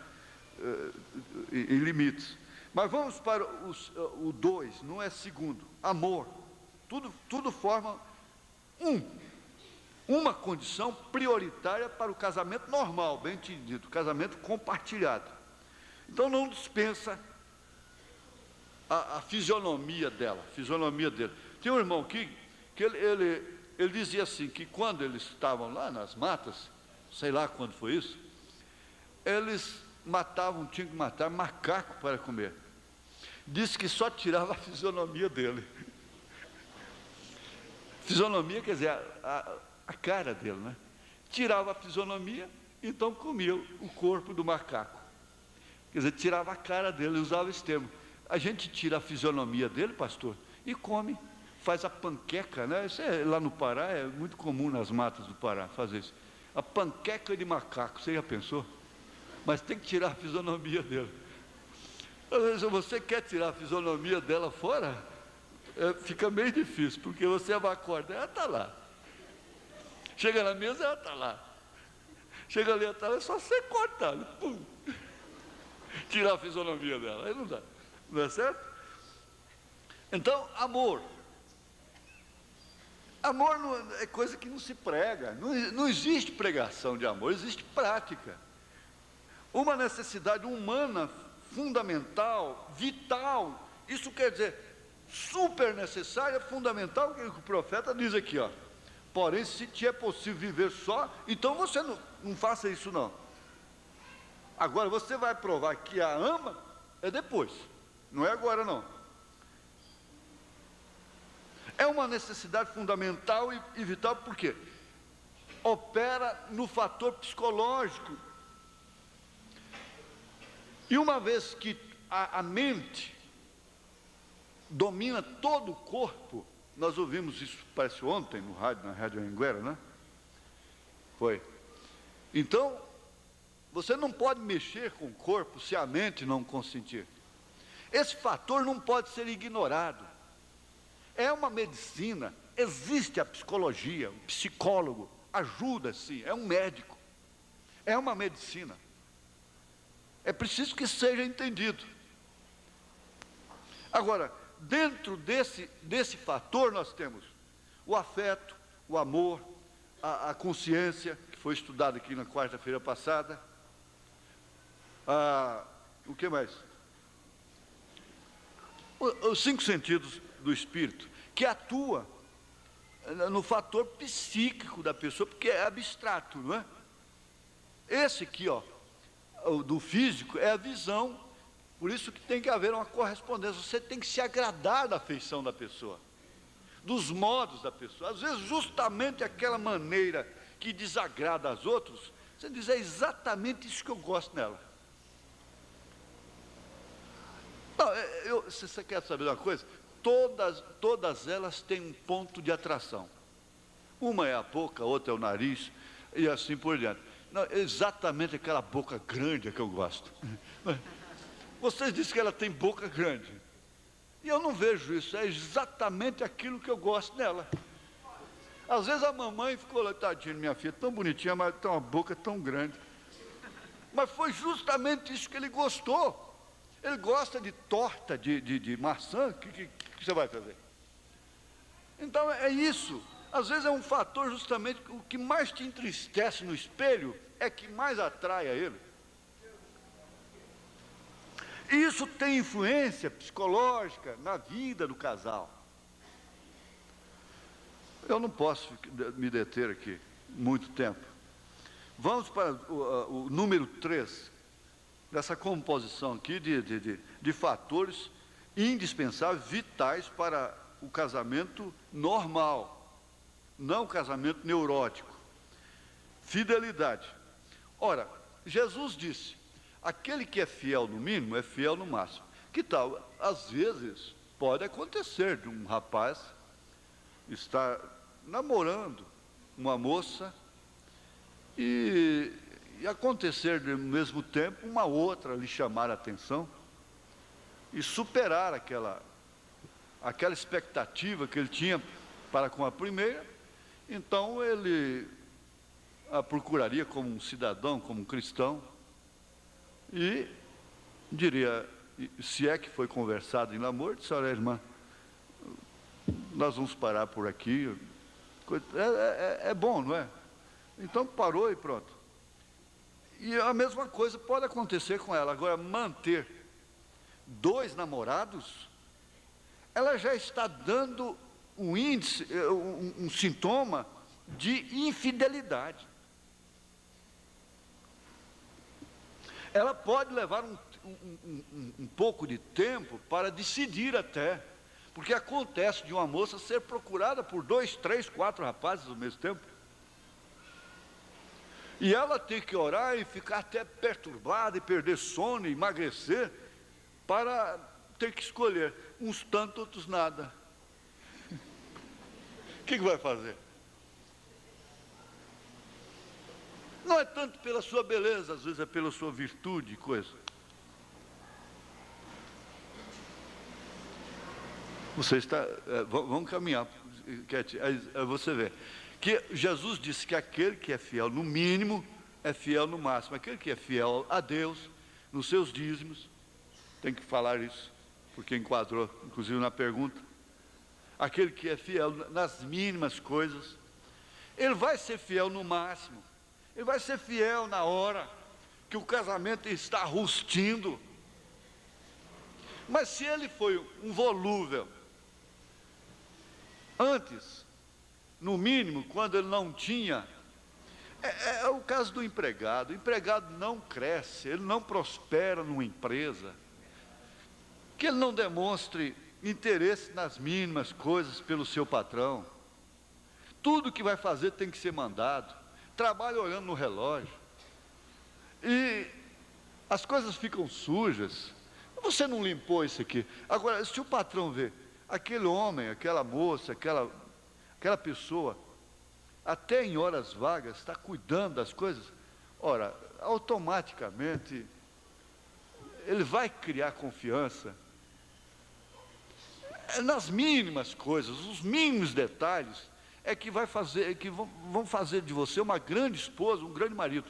em limites. Mas vamos para o 2, não é segundo, amor. Tudo forma uma condição prioritária para o casamento normal, bem entendido, casamento compartilhado. Então não dispensa a fisionomia dela, fisionomia dele. Tem um irmão aqui que ele dizia assim, que quando eles estavam lá nas matas, sei lá quando foi isso, eles tinham que matar macaco para comer. Disse que só tirava a fisionomia dele. Fisionomia quer dizer a cara dele, né? Tirava a fisionomia, então comia o corpo do macaco. Quer dizer, tirava a cara dele, usava esse termo. A gente tira a fisionomia dele, pastor, e come, faz a panqueca, né? Isso lá no Pará, é muito comum nas matas do Pará fazer isso. A panqueca de macaco, você já pensou? Mas tem que tirar a fisionomia dele. Às vezes, se você quer tirar a fisionomia dela fora, fica meio difícil, porque você vai acordar, ela está lá. Chega na mesa, ela está lá. Chega ali, ela está lá, é só você cortar, pum, tirar a fisionomia dela, aí não dá, não é certo? Então, amor. Amor não, é coisa que não se prega, não existe pregação de amor, existe prática. uma necessidade humana fundamental, vital. Isso quer dizer, super necessária, fundamental, o que o profeta diz aqui, ó. Porém, se te é possível viver só, então você não faça isso não. Agora, você vai provar que a ama, é depois, não é agora não. É uma necessidade fundamental e vital, por quê? Opera no fator psicológico. E uma vez que a mente domina todo o corpo, nós ouvimos isso, parece ontem, no rádio, na Rádio Anhanguera, né? Foi. Então, você não pode mexer com o corpo se a mente não consentir. Esse fator não pode ser ignorado. É uma medicina, existe a psicologia, o psicólogo ajuda sim, é um médico, é uma medicina. É preciso que seja entendido. Agora, dentro desse fator nós temos o afeto, o amor, a consciência, que foi estudado aqui na quarta-feira passada. O que mais? Os 5 sentidos do espírito, que atua no fator psíquico da pessoa, porque é abstrato, não é? Esse aqui, ó, do físico, é a visão, por isso que tem que haver uma correspondência, você tem que se agradar da afeição da pessoa, dos modos da pessoa, às vezes justamente aquela maneira que desagrada aos outros, você diz, é exatamente isso que eu gosto nela. Não, você quer saber uma coisa? Todas elas têm um ponto de atração. Uma é a boca, a outra é o nariz, e assim por diante. Não, exatamente aquela boca grande é que eu gosto. Vocês dizem que ela tem boca grande. E eu não vejo isso, é exatamente aquilo que eu gosto nela. Às vezes a mamãe ficou lá, tadinha, minha filha, tão bonitinha, mas tem uma boca tão grande. Mas foi justamente isso que ele gostou. Ele gosta de torta de maçã, o que você vai fazer? Então é isso. Às vezes é um fator justamente, o que mais te entristece no espelho, é que mais atrai a ele. E isso tem influência psicológica na vida do casal. Eu não posso me deter aqui muito tempo. Vamos para o número 3, dessa composição aqui de fatores indispensáveis, vitais para o casamento normal, não o casamento neurótico. Fidelidade. Ora, Jesus disse, aquele que é fiel no mínimo, é fiel no máximo. Que tal? Às vezes, pode acontecer de um rapaz estar namorando uma moça e acontecer ao mesmo tempo uma outra lhe chamar a atenção e superar aquela expectativa que ele tinha para com a primeira. Então ele a procuraria como um cidadão, como um cristão, e diria, se é que foi conversado em namoro, disse, olha, irmã, nós vamos parar por aqui, é bom, não é? Então parou e pronto. E a mesma coisa pode acontecer com ela. Agora, manter 2 namorados, ela já está dando um índice, um sintoma de infidelidade. Ela pode levar um pouco de tempo para decidir até, porque acontece de uma moça ser procurada por 2, 3, 4 rapazes ao mesmo tempo. E ela tem que orar e ficar até perturbada, e perder sono, e emagrecer, para ter que escolher. Uns tanto, outros nada. O que vai fazer? Não é tanto pela sua beleza, às vezes é pela sua virtude, coisa. Você está, vamos caminhar, aí você vê, que Jesus disse que aquele que é fiel no mínimo, é fiel no máximo. Aquele que é fiel a Deus, nos seus dízimos, tem que falar isso, porque enquadrou, inclusive na pergunta. Aquele que é fiel nas mínimas coisas, ele vai ser fiel no máximo. Ele vai ser fiel na hora que o casamento está rustindo. Mas se ele foi um volúvel, antes, no mínimo, quando ele não tinha, é o caso do empregado. O empregado não cresce, ele não prospera numa empresa, que ele não demonstre interesse nas mínimas coisas pelo seu patrão. Tudo que vai fazer tem que ser mandado, trabalha olhando no relógio, e as coisas ficam sujas. Você não limpou isso aqui. Agora, se o patrão vê aquele homem, aquela moça, aquela pessoa, até em horas vagas, está cuidando das coisas, ora, automaticamente, ele vai criar confiança nas mínimas coisas, os mínimos detalhes, é que vão fazer de você uma grande esposa, um grande marido,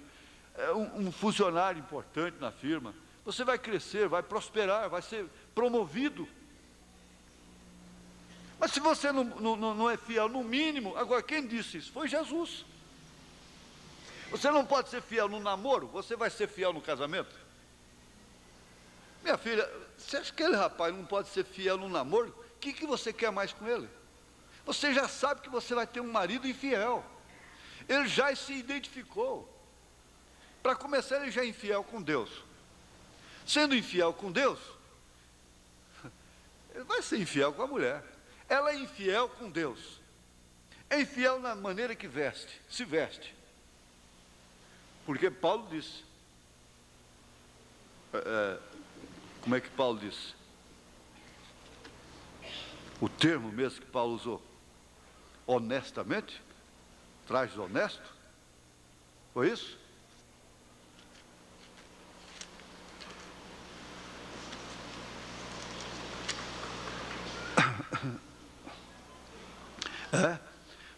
um funcionário importante na firma. Você vai crescer, vai prosperar, vai ser promovido. Mas se você não é fiel no mínimo, agora quem disse isso? Foi Jesus. Você não pode ser fiel no namoro, você vai ser fiel no casamento? Minha filha, você acha que aquele rapaz não pode ser fiel no namoro? O que você quer mais com ele? Você já sabe que você vai ter um marido infiel. Ele já se identificou. Para começar, ele já é infiel com Deus. Sendo infiel com Deus, ele vai ser infiel com a mulher. Ela é infiel com Deus. É infiel na maneira que se veste. Porque Paulo disse, como é que Paulo disse? O termo mesmo que Paulo usou, honestamente, trajes honesto, foi isso?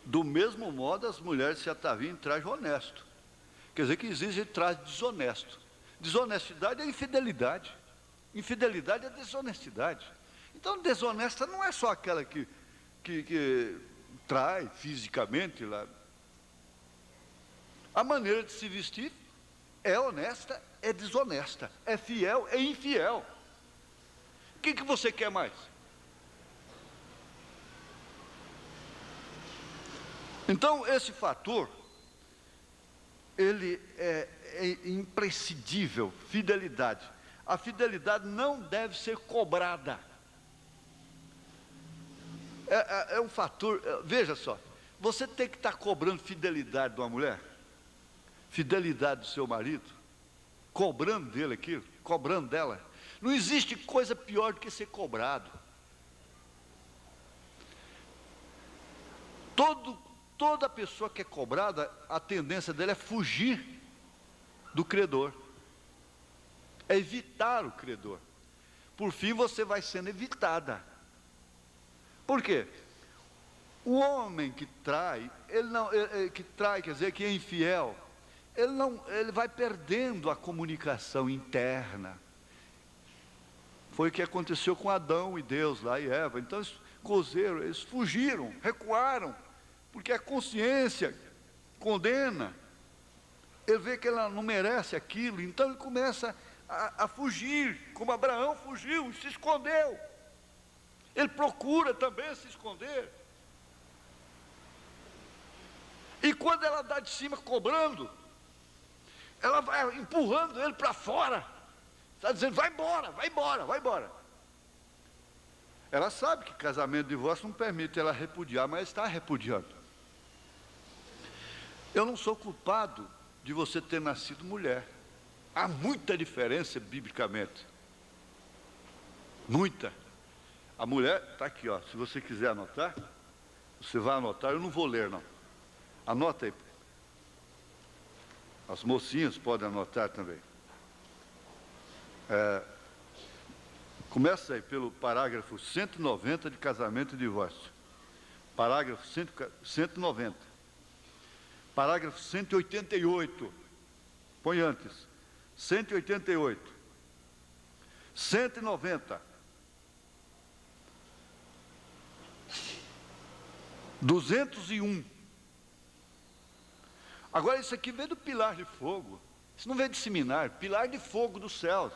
Do mesmo modo, as mulheres se ataviam em traje honesto. Quer dizer que exige traje desonesto. Desonestidade é infidelidade. Infidelidade é desonestidade. Então, desonesta não é só aquela que trai fisicamente lá. A maneira de se vestir é honesta, é desonesta. É fiel, é infiel. O que você quer mais? Então, esse fator, ele é imprescindível, fidelidade. A fidelidade não deve ser cobrada. É um fator, veja só, você tem que estar cobrando fidelidade de uma mulher, fidelidade do seu marido, cobrando dele aquilo, cobrando dela. Não existe coisa pior do que ser cobrado. Toda pessoa que é cobrada, a tendência dele é fugir do credor, é evitar o credor. Por fim, você vai sendo evitada. Por quê? O homem que trai, quer dizer, que é infiel, ele vai perdendo a comunicação interna. Foi o que aconteceu com Adão e Deus lá e Eva. Então, eles fugiram, recuaram, porque a consciência condena. Ele vê que ela não merece aquilo, então ele começa a fugir, como Abraão fugiu, se escondeu. Ele procura também se esconder. E quando ela dá de cima cobrando, ela vai empurrando ele para fora. Está dizendo, vai embora, vai embora, vai embora. Ela sabe que casamento e divórcio não permite ela repudiar, mas está repudiando. Eu não sou culpado de você ter nascido mulher. Há muita diferença biblicamente. Muita. A mulher, está aqui, ó, se você quiser anotar, você vai anotar, eu não vou ler não. Anota aí. As mocinhas podem anotar também. Começa aí pelo parágrafo 190 de casamento e divórcio. Parágrafo 190. Parágrafo 188. Põe antes. 188. 190. 201. Agora isso aqui vem do pilar de fogo. Isso não veio de seminário, pilar de fogo dos céus.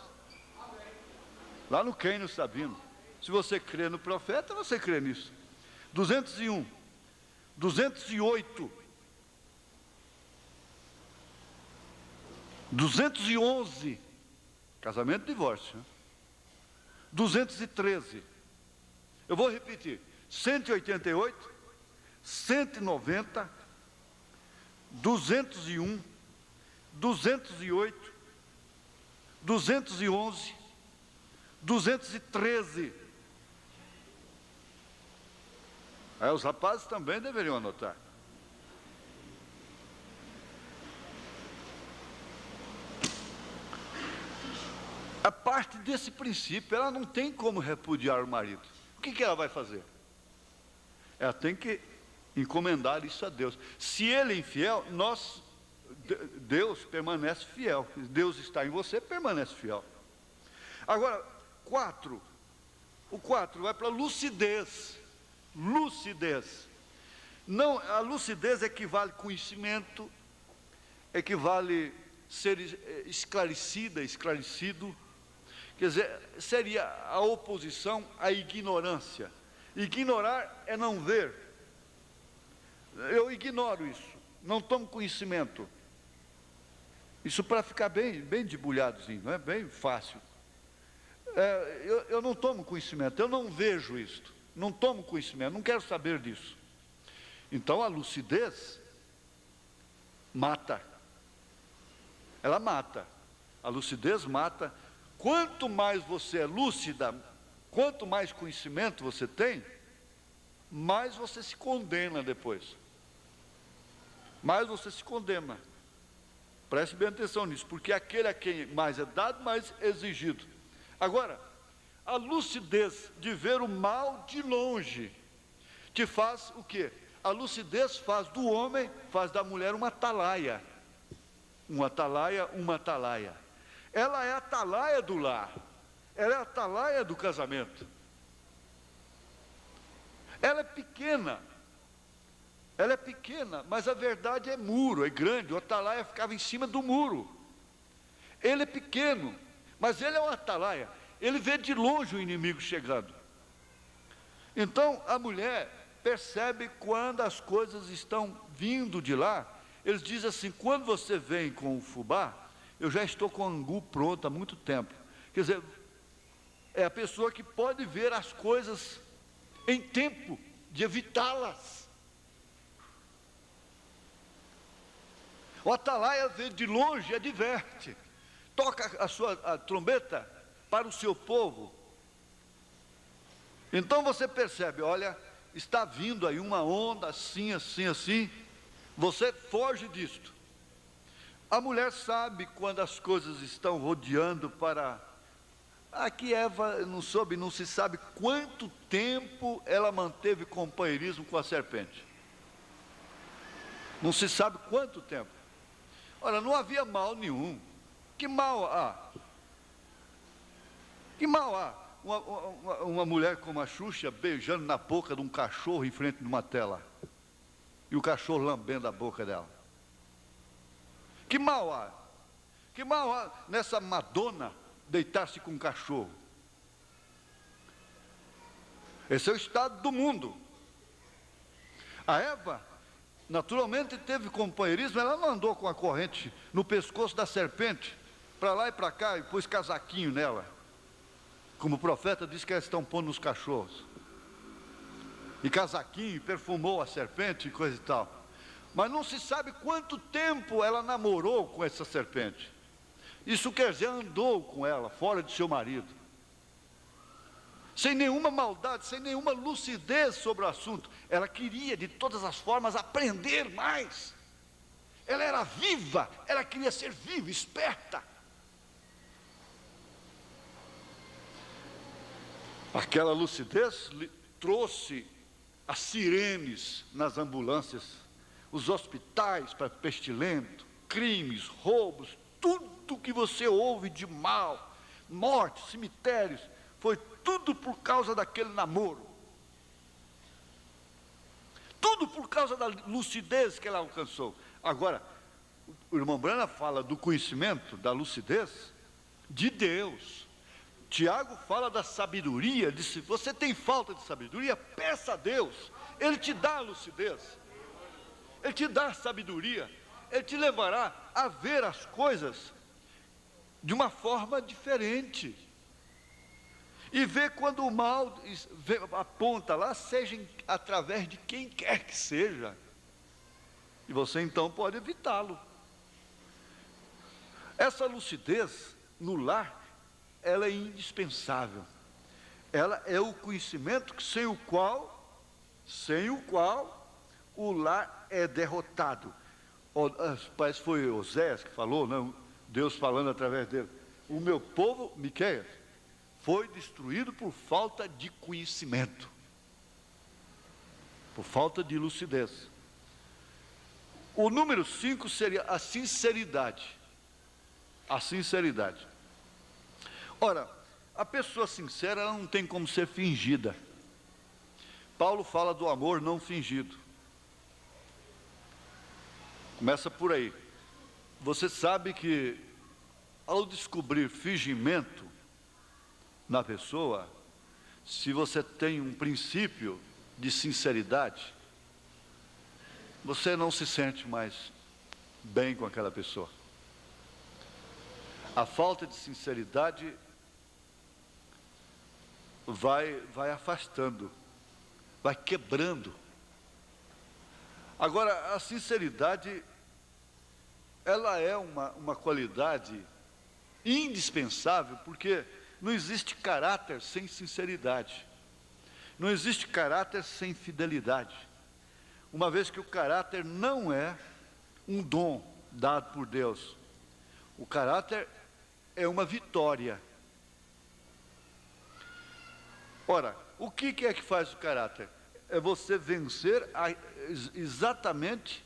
Lá no Quênia Sabino. Se você crê no profeta, você crê nisso. 201, 208, 211, casamento e divórcio, né? 213, eu vou repetir, 188, 190, 201, 208, 211, 213. Aí os rapazes também deveriam anotar. A parte desse princípio, ela não tem como repudiar o marido. O que ela vai fazer? Ela tem que encomendar isso a Deus. Se ele é infiel, Deus permanece fiel. Deus está em você, permanece fiel. Agora, o 4 vai para lucidez. Lucidez. Não, a lucidez equivale a conhecimento, equivale a ser esclarecido. Quer dizer, seria a oposição à ignorância. Ignorar é não ver. Eu ignoro isso, não tomo conhecimento. Isso para ficar bem debulhadozinho, não é bem fácil. Eu não tomo conhecimento, eu não vejo isto, não tomo conhecimento, não quero saber disso. Então a lucidez mata. Ela mata. A lucidez mata. Quanto mais você é lúcida, quanto mais conhecimento você tem, mais você se condena depois. Mais você se condena. Preste bem atenção nisso, porque aquele a quem mais é dado, mais é exigido. Agora, a lucidez de ver o mal de longe te faz o quê? A lucidez faz do homem, faz da mulher uma atalaia. Uma atalaia. Ela é a atalaia do lar. Ela é a atalaia do casamento. Ela é pequena, mas a verdade é muro, é grande. O atalaia ficava em cima do muro. Ele é pequeno, mas ele é um atalaia. Ele vê de longe o inimigo chegando. Então a mulher percebe quando as coisas estão vindo de lá. Eles dizem assim: quando você vem com o fubá, eu já estou com o angu pronto há muito tempo. Quer dizer, é a pessoa que pode ver as coisas em tempo de evitá-las. O atalaia vê de longe e adverte. Toca a trombeta para o seu povo. Então você percebe, olha, está vindo aí uma onda assim. Você foge disto. A mulher sabe quando as coisas estão rodeando para... Aqui Eva não se sabe quanto tempo ela manteve companheirismo com a serpente. Não se sabe quanto tempo. Ora, não havia mal nenhum. Que mal há? Que mal há? Uma mulher como a Xuxa beijando na boca de um cachorro em frente de uma tela. E o cachorro lambendo a boca dela. Que mal há? Que mal há nessa Madonna deitar-se com um cachorro? Esse é o estado do mundo. A Eva, naturalmente, teve companheirismo. Ela não andou com a corrente no pescoço da serpente, para lá e para cá, e pôs casaquinho nela. Como o profeta disse que elas estão pondo nos cachorros. E casaquinho, e perfumou a serpente e coisa e tal. Mas não se sabe quanto tempo ela namorou com essa serpente. Isso quer dizer, andou com ela, fora de seu marido. Sem nenhuma maldade, sem nenhuma lucidez sobre o assunto. Ela queria, de todas as formas, aprender mais. Ela era viva, ela queria ser viva, esperta. Aquela lucidez trouxe as sirenes nas ambulâncias, os hospitais para pestilento, crimes, roubos, tudo que você ouve de mal, mortes, cemitérios, foi tudo por causa daquele namoro. Tudo por causa da lucidez que ela alcançou. Agora, o irmão Brana fala do conhecimento, da lucidez de Deus. Tiago fala da sabedoria, diz: se você tem falta de sabedoria, peça a Deus, Ele te dá a lucidez, Ele te dá a sabedoria, Ele te levará a ver as coisas de uma forma diferente, e ver quando o mal aponta lá, seja através de quem quer que seja, e você então pode evitá-lo. Essa lucidez no lar, ela é indispensável. Ela é o conhecimento sem o qual o lar é derrotado. Parece que foi Oséias que falou, não? Deus falando através dele: o meu povo, Miqueias, foi destruído por falta de conhecimento, por falta de lucidez. O número 5 seria a sinceridade. A sinceridade. Ora, a pessoa sincera, ela não tem como ser fingida. Paulo fala do amor não fingido. Começa por aí. Você sabe que, ao descobrir fingimento na pessoa, se você tem um princípio de sinceridade, você não se sente mais bem com aquela pessoa. A falta de sinceridade vai afastando, vai quebrando. Agora, a sinceridade, ela é uma qualidade indispensável, porque não existe caráter sem sinceridade, não existe caráter sem fidelidade, uma vez que o caráter não é um dom dado por Deus. O caráter é uma vitória. Ora, o que é que faz o caráter? É você vencer exatamente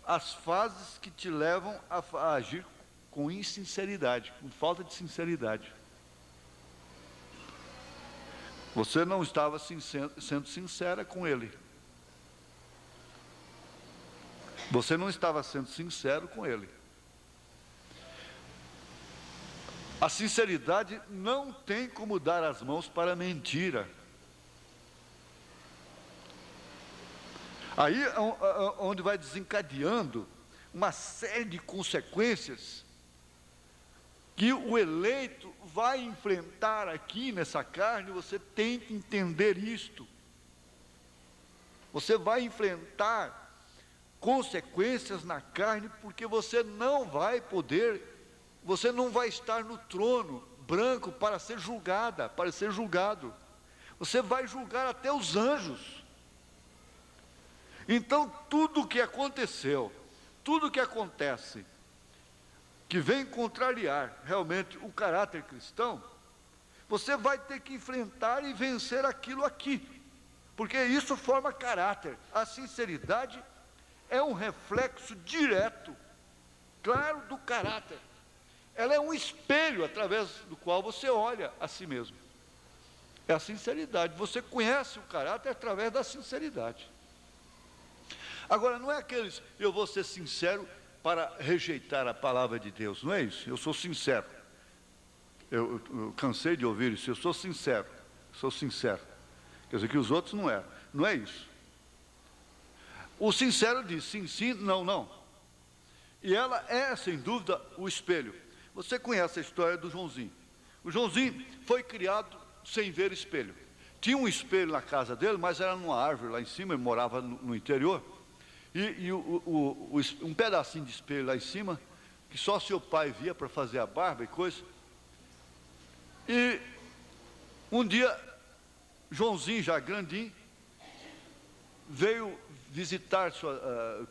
as fases que te levam a agir com insinceridade, com falta de sinceridade. Você não estava sendo sincera com ele. Você não estava sendo sincero com ele. A sinceridade não tem como dar as mãos para a mentira. Aí onde vai desencadeando uma série de consequências que o eleito vai enfrentar aqui nessa carne. Você tem que entender isto. Você vai enfrentar consequências na carne, porque você não vai estar no trono branco para ser julgada, para ser julgado. Você vai julgar até os anjos. Então, tudo o que aconteceu, tudo o que acontece, que vem contrariar realmente o caráter cristão, você vai ter que enfrentar e vencer aquilo aqui, porque isso forma caráter. A sinceridade é um reflexo direto, claro, do caráter. Ela é um espelho através do qual você olha a si mesmo. É a sinceridade. Você conhece o caráter através da sinceridade. Agora, não é aqueles: eu vou ser sincero para rejeitar a palavra de Deus. Não é isso. Eu sou sincero. Eu cansei de ouvir isso. Eu sou sincero. Sou sincero. Quer dizer que os outros não eram. Não é isso. O sincero diz sim, sim, não, não. E ela é, sem dúvida, o espelho. Você conhece a história do Joãozinho. O Joãozinho foi criado sem ver espelho. Tinha um espelho na casa dele, mas era numa árvore lá em cima, ele morava no interior. E um pedacinho de espelho lá em cima, que só seu pai via para fazer a barba e coisa. E um dia, Joãozinho, já grandinho, veio visitar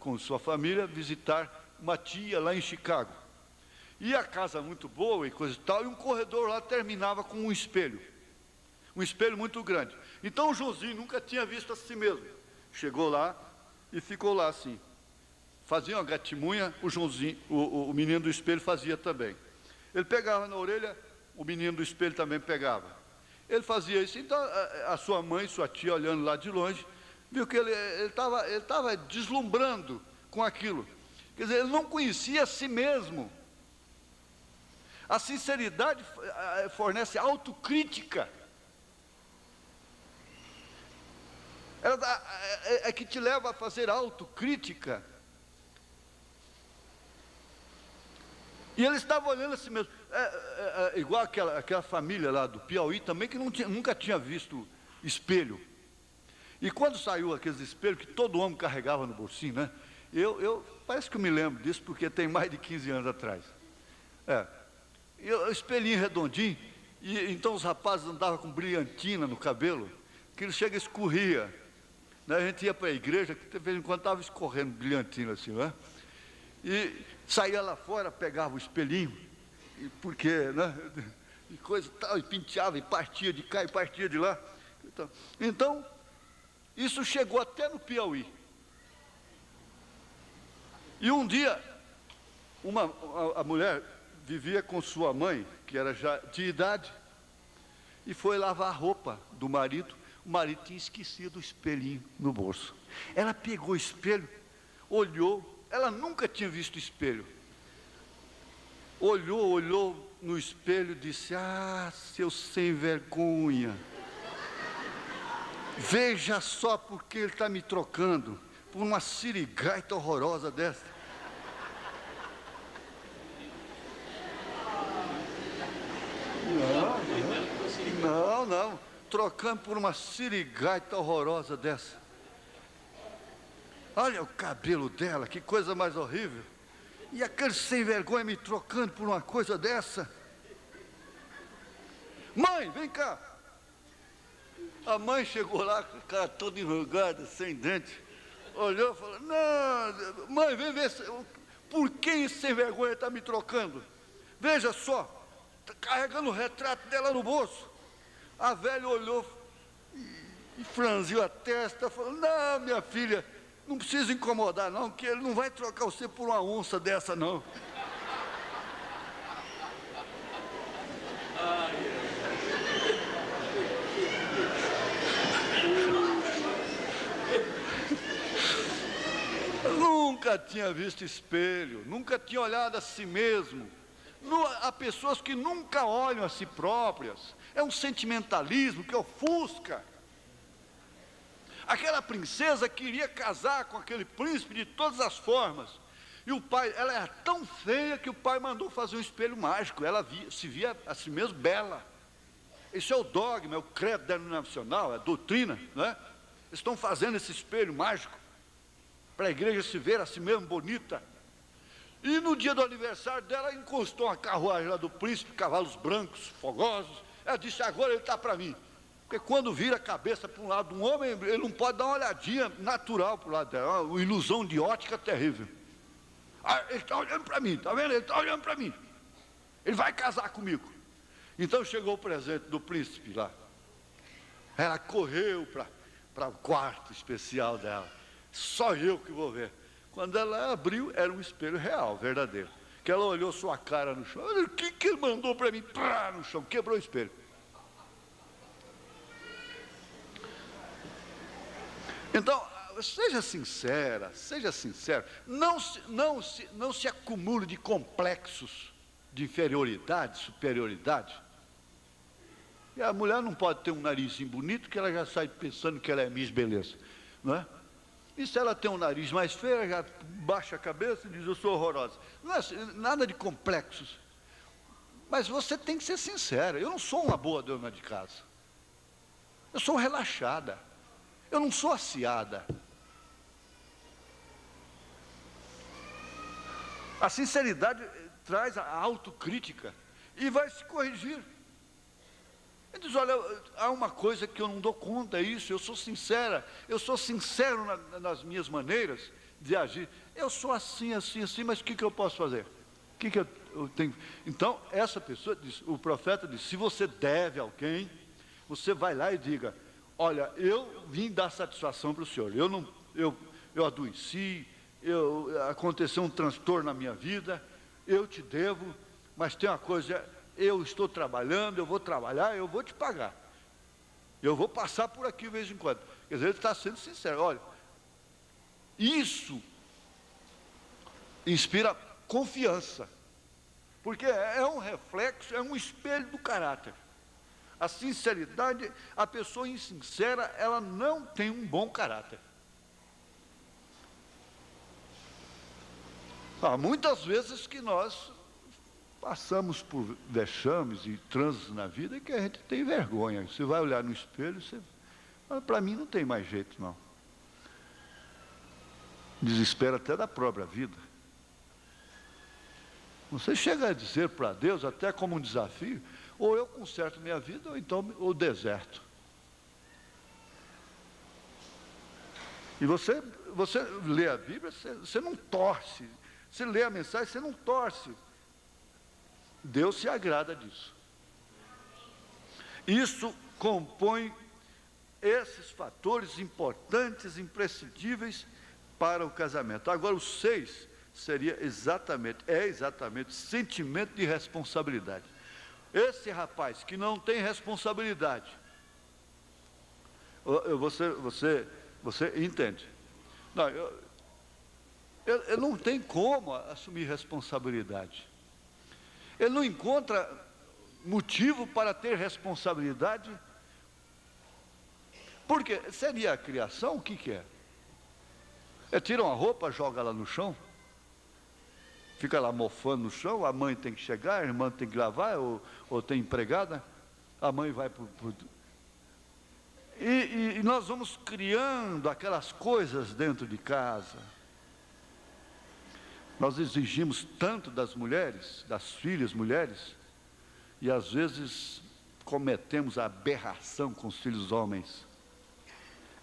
com sua família, visitar uma tia lá em Chicago. E a casa muito boa e coisa e tal, e um corredor lá terminava com um espelho muito grande. Então o Joãozinho nunca tinha visto a si mesmo. Chegou lá e ficou lá assim. Fazia uma gatimunha, o Joãozinho, o menino do espelho fazia também. Ele pegava na orelha, o menino do espelho também pegava. Ele fazia isso. Então a sua mãe, sua tia, olhando lá de longe, viu que ele estava deslumbrando com aquilo. Quer dizer, ele não conhecia a si mesmo. A sinceridade fornece autocrítica. Ela é que te leva a fazer autocrítica. E ele estava olhando assim mesmo, igual aquela família lá do Piauí também, que nunca tinha visto espelho. E quando saiu aqueles espelhos que todo homem carregava no bolsinho, né? Parece que eu me lembro disso, porque tem mais de 15 anos atrás. Espelhinho redondinho, e então os rapazes andavam com brilhantina no cabelo, que ele chega e escorria. Né? A gente ia para a igreja, que de vez em quando estava escorrendo brilhantina assim, né? E saía lá fora, pegava o espelhinho, porque, né? E coisa e tal, e penteava, e partia de cá, e partia de lá. Então, isso chegou até no Piauí. E um dia, a mulher vivia com sua mãe, que era já de idade, e foi lavar a roupa do marido. O marido tinha esquecido o espelhinho no bolso. Ela pegou o espelho, olhou, ela nunca tinha visto espelho. Olhou no espelho e disse: ah, seu sem vergonha, veja só porque ele está me trocando por uma sirigaita horrorosa dessa. Não, trocando por uma sirigaita horrorosa dessa. Olha o cabelo dela, que coisa mais horrível. E aquele sem vergonha me trocando por uma coisa dessa. Mãe, vem cá. A mãe chegou lá com a cara toda enrugada, sem dente. Olhou e falou: não, mãe, vem ver por que esse sem vergonha está me trocando. Veja só, está carregando o retrato dela no bolso. A velha olhou e franziu a testa, falou: não, minha filha, não precisa incomodar não, que ele não vai trocar você por uma onça dessa não. Nunca tinha visto espelho, nunca tinha olhado a si mesmo. Há pessoas que nunca olham a si próprias. É um sentimentalismo que ofusca. Aquela princesa queria casar com aquele príncipe de todas as formas. E o pai, ela era tão feia que o pai mandou fazer um espelho mágico. Ela se via a si mesma bela. Isso é o dogma, é o credo denominacional, é a doutrina, né? Eles estão fazendo esse espelho mágico para a igreja se ver a si mesma bonita. E no dia do aniversário dela, encostou uma carruagem lá do príncipe, cavalos brancos, fogosos. Ela disse: agora ele está para mim. Porque quando vira a cabeça para um lado de um homem, ele não pode dar uma olhadinha natural para o lado dela. Uma ilusão de ótica terrível. Ah, ele está olhando para mim, está vendo? Ele está olhando para mim. Ele vai casar comigo. Então chegou o presente do príncipe lá. Ela correu para o quarto especial dela. Só eu que vou ver. Quando ela abriu, era um espelho real, verdadeiro. Que ela olhou sua cara no chão. O que ele mandou para mim? Prá, no chão, quebrou o espelho. Então, seja sincera, seja sincero. Não se acumule de complexos de inferioridade, superioridade. E a mulher não pode ter um narizinho bonito, que ela já sai pensando que ela é Miss Beleza, não é? E se ela tem um nariz mais feio, ela já baixa a cabeça e diz: eu sou horrorosa. Não é nada de complexos. Mas você tem que ser sincera. Eu não sou uma boa dona de casa. Eu sou relaxada. Eu não sou aciada. A sinceridade traz a autocrítica e vai se corrigir. Ele diz: olha, há uma coisa que eu não dou conta, é isso, eu sou sincera, eu sou sincero nas minhas maneiras de agir. Eu sou assim, mas o que eu posso fazer? O que eu tenho? Então, essa pessoa diz, o profeta diz: se você deve a alguém, você vai lá e diga: olha, eu vim dar satisfação para o senhor, eu adoeci, aconteceu um transtorno na minha vida, eu te devo, mas tem uma coisa: eu estou trabalhando, eu vou trabalhar, eu vou te pagar. Eu vou passar por aqui de vez em quando. Quer dizer, ele está sendo sincero. Olha, isso inspira confiança, porque é um reflexo, é um espelho do caráter. A sinceridade, a pessoa insincera, ela não tem um bom caráter. Há muitas vezes que nós passamos por vexames e trânsitos na vida que a gente tem vergonha. Você vai olhar no espelho, você fala, para mim não tem mais jeito não. Desespero até da própria vida. Você chega a dizer para Deus, até como um desafio, ou eu conserto minha vida, ou então o deserto. E você lê a Bíblia, você não torce. Você lê a mensagem, você não torce. Deus se agrada disso. Isso compõe esses fatores importantes, imprescindíveis para o casamento. Agora, o 6 seria exatamente sentimento de responsabilidade. Esse rapaz que não tem responsabilidade, você entende? Não, ele não tem como assumir responsabilidade. Ele não encontra motivo para ter responsabilidade. Porque seria a criação, o que é? Tira uma roupa, joga ela no chão, fica lá mofando no chão, a mãe tem que chegar, a irmã tem que lavar, ou tem empregada, a mãe vai e nós vamos criando aquelas coisas dentro de casa. Nós exigimos tanto das mulheres, das filhas mulheres, e às vezes cometemos a aberração com os filhos homens.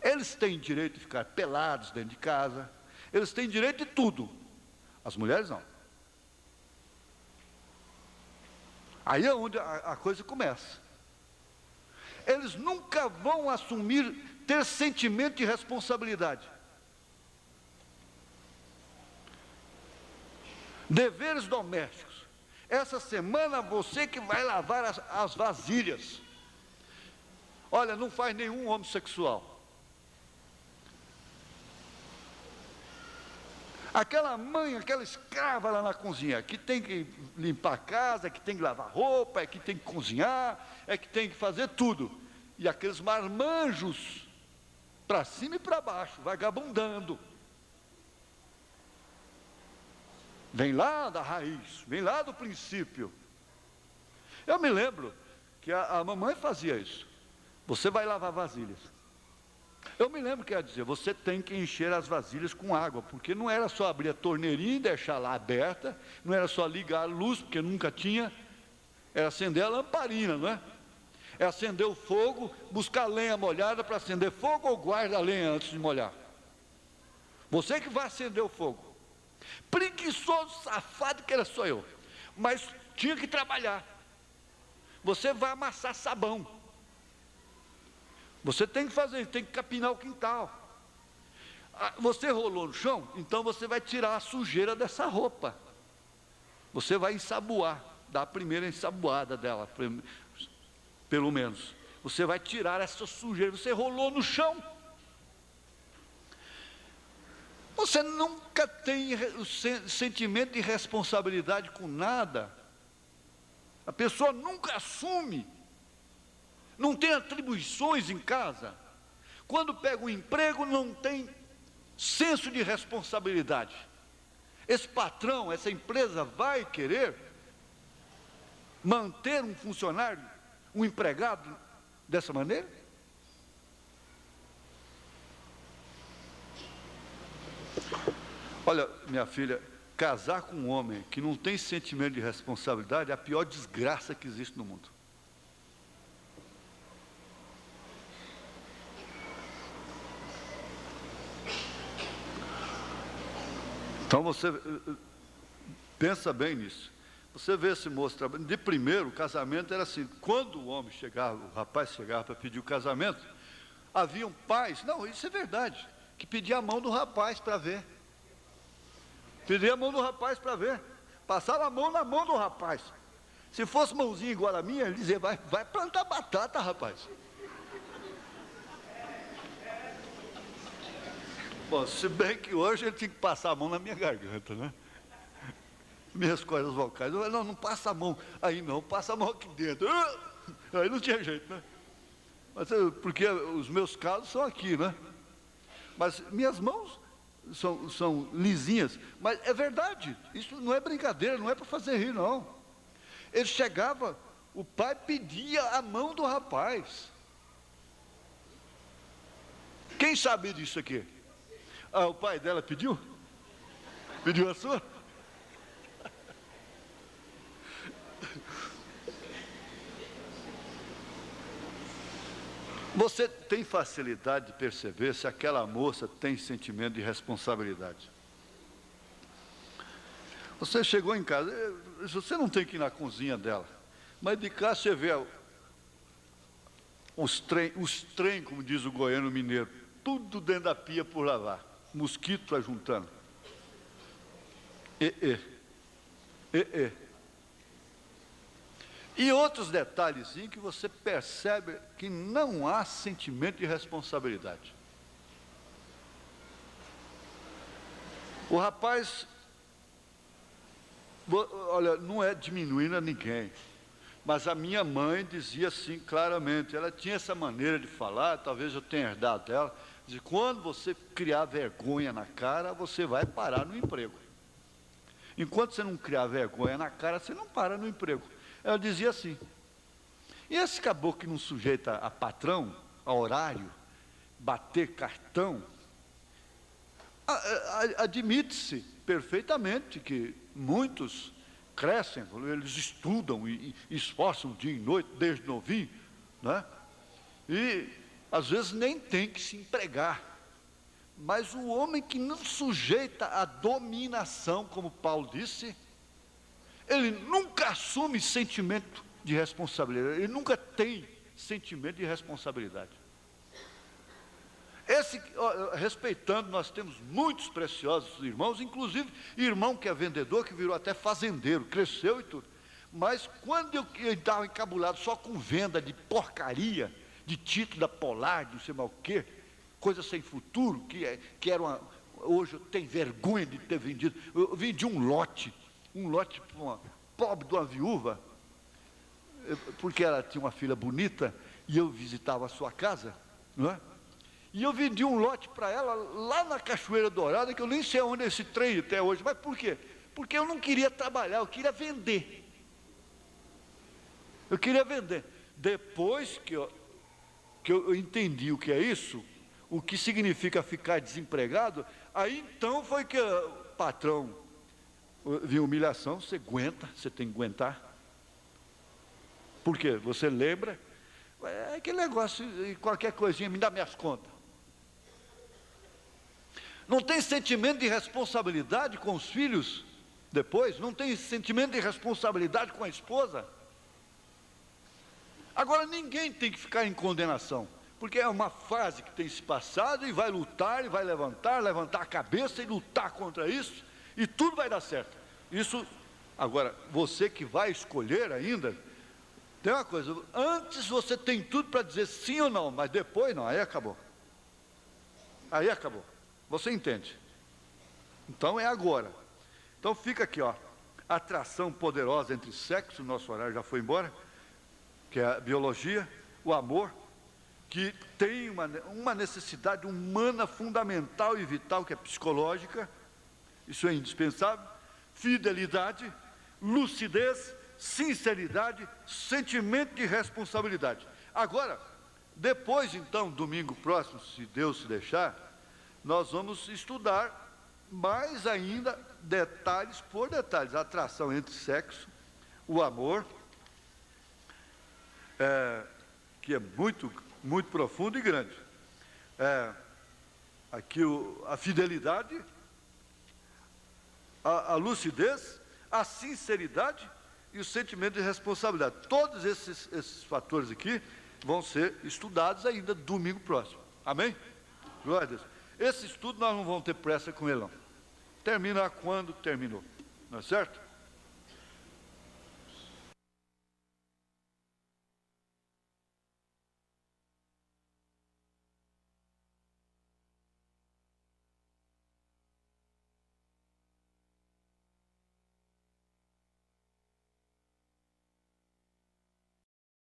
Eles têm direito de ficar pelados dentro de casa, eles têm direito de tudo, as mulheres não. Aí é onde a coisa começa. Eles nunca vão assumir, ter sentimento de responsabilidade. Deveres domésticos. Essa semana você que vai lavar as vasilhas. Olha, não faz nenhum homossexual. Aquela mãe, aquela escrava lá na cozinha, que tem que limpar a casa, que tem que lavar roupa, que tem que cozinhar, que tem que fazer tudo. E aqueles marmanjos, para cima e para baixo, vagabundando. Vem lá da raiz, vem lá do princípio. Eu me lembro que a mamãe fazia isso. Você vai lavar vasilhas. Eu me lembro que ela dizia, você tem que encher as vasilhas com água, porque não era só abrir a torneirinha e deixar lá aberta, não era só ligar a luz, porque nunca tinha, era acender a lamparina, não é? É acender o fogo, buscar lenha molhada para acender fogo, ou guarda a lenha antes de molhar? Você que vai acender o fogo. Preguiçoso, safado que era só eu, mas tinha que trabalhar. Você vai amassar sabão. Você tem que fazer, tem que capinar o quintal. Você rolou no chão, então você vai tirar a sujeira dessa roupa. Você vai ensaboar, dar a primeira ensaboada dela, pelo menos. Você vai tirar essa sujeira, você rolou no chão. Você nunca tem o sentimento de responsabilidade com nada. A pessoa nunca assume. Não tem atribuições em casa. Quando pega um emprego, não tem senso de responsabilidade. Esse patrão, essa empresa vai querer manter um funcionário, um empregado dessa maneira? Olha, minha filha, casar com um homem que não tem sentimento de responsabilidade é a pior desgraça que existe no mundo. Então você pensa bem nisso. Você vê esse moço trabalhando. De primeiro, o casamento era assim. Quando o homem chegava, o rapaz chegava para pedir o casamento, haviam pais, não, isso é verdade, que pediam a mão do rapaz para ver. Pedia a mão do rapaz para ver. Passava a mão na mão do rapaz. Se fosse mãozinha igual a minha, ele dizia, vai plantar batata, rapaz. Bom, se bem que hoje ele tinha que passar a mão na minha garganta, né? minhas cordas vocais. Não, não passa a mão aí não, passa a mão aqui dentro. Aí não tinha jeito, né? Mas, porque os meus calos são aqui, né? Mas minhas mãos são lisinhas. Mas é verdade, isso não é brincadeira, não é para fazer rir, não. Ele chegava, o pai pedia a mão do rapaz. Quem sabe disso aqui? Ah, o pai dela pediu? Pediu a sua? Você tem facilidade de perceber se aquela moça tem sentimento de responsabilidade? Você chegou em casa, você não tem que ir na cozinha dela, mas de cá você vê os trem, como diz o goiano mineiro, tudo dentro da pia por lavar, mosquito ajuntando. E outros detalhezinhos que você percebe que não há sentimento de responsabilidade. O rapaz, olha, não é diminuindo a ninguém, mas a minha mãe dizia assim claramente, ela tinha essa maneira de falar, talvez eu tenha herdado dela, de quando você criar vergonha na cara, você vai parar no emprego. Enquanto você não criar vergonha na cara, você não para no emprego. Ela dizia assim, e esse caboclo que não sujeita a patrão, a horário, bater cartão, admite-se perfeitamente que muitos crescem, eles estudam e esforçam dia e noite, desde novinho, né? E às vezes nem tem que se empregar. Mas o homem que não sujeita a dominação, como Paulo disse, ele nunca assume sentimento de responsabilidade, ele nunca tem sentimento de responsabilidade. Respeitando, nós temos muitos preciosos irmãos, inclusive irmão que é vendedor, que virou até fazendeiro, cresceu e tudo. Mas quando eu estava encabulado só com venda de porcaria, de título da Polar, de não sei mais o quê, coisa sem futuro, que era hoje eu tenho vergonha de ter vendido. Eu vendi um lote para uma pobre de uma viúva, porque ela tinha uma filha bonita, e eu visitava a sua casa, não é? E eu vendi um lote para ela, lá na Cachoeira Dourada, que eu nem sei onde é esse trem até hoje. Mas por quê? Porque eu não queria trabalhar, eu queria vender. Eu queria vender. Depois que eu entendi o que é isso, o que significa ficar desempregado, aí então foi que o patrão viu humilhação, você aguenta, você tem que aguentar. Por quê? Você lembra? É aquele negócio, qualquer coisinha, me dá minhas contas. Não tem sentimento de responsabilidade com os filhos depois? Não tem sentimento de responsabilidade com a esposa? Agora, ninguém tem que ficar em condenação, porque é uma fase que tem se passado e vai lutar, e vai levantar a cabeça e lutar contra isso, e tudo vai dar certo. Isso, agora, você que vai escolher ainda, tem uma coisa, antes você tem tudo para dizer sim ou não, mas depois não, aí acabou. Aí acabou. Você entende? Então é agora. Então fica aqui, ó, atração poderosa entre sexo, nosso horário já foi embora, que é a biologia, o amor, que tem uma necessidade humana fundamental e vital, que é psicológica, isso é indispensável, fidelidade, lucidez, sinceridade, sentimento de responsabilidade. Agora, depois então, domingo próximo, se Deus se deixar, nós vamos estudar mais ainda, detalhes por detalhes, a atração entre sexo, o amor, que é muito, muito profundo e grande. Aqui a fidelidade, a lucidez, a sinceridade e o sentimento de responsabilidade. Todos esses fatores aqui vão ser estudados ainda domingo próximo. Amém? Glória a Deus. Esse estudo nós não vamos ter pressa com ele, não. Termina quando terminou. Não é certo?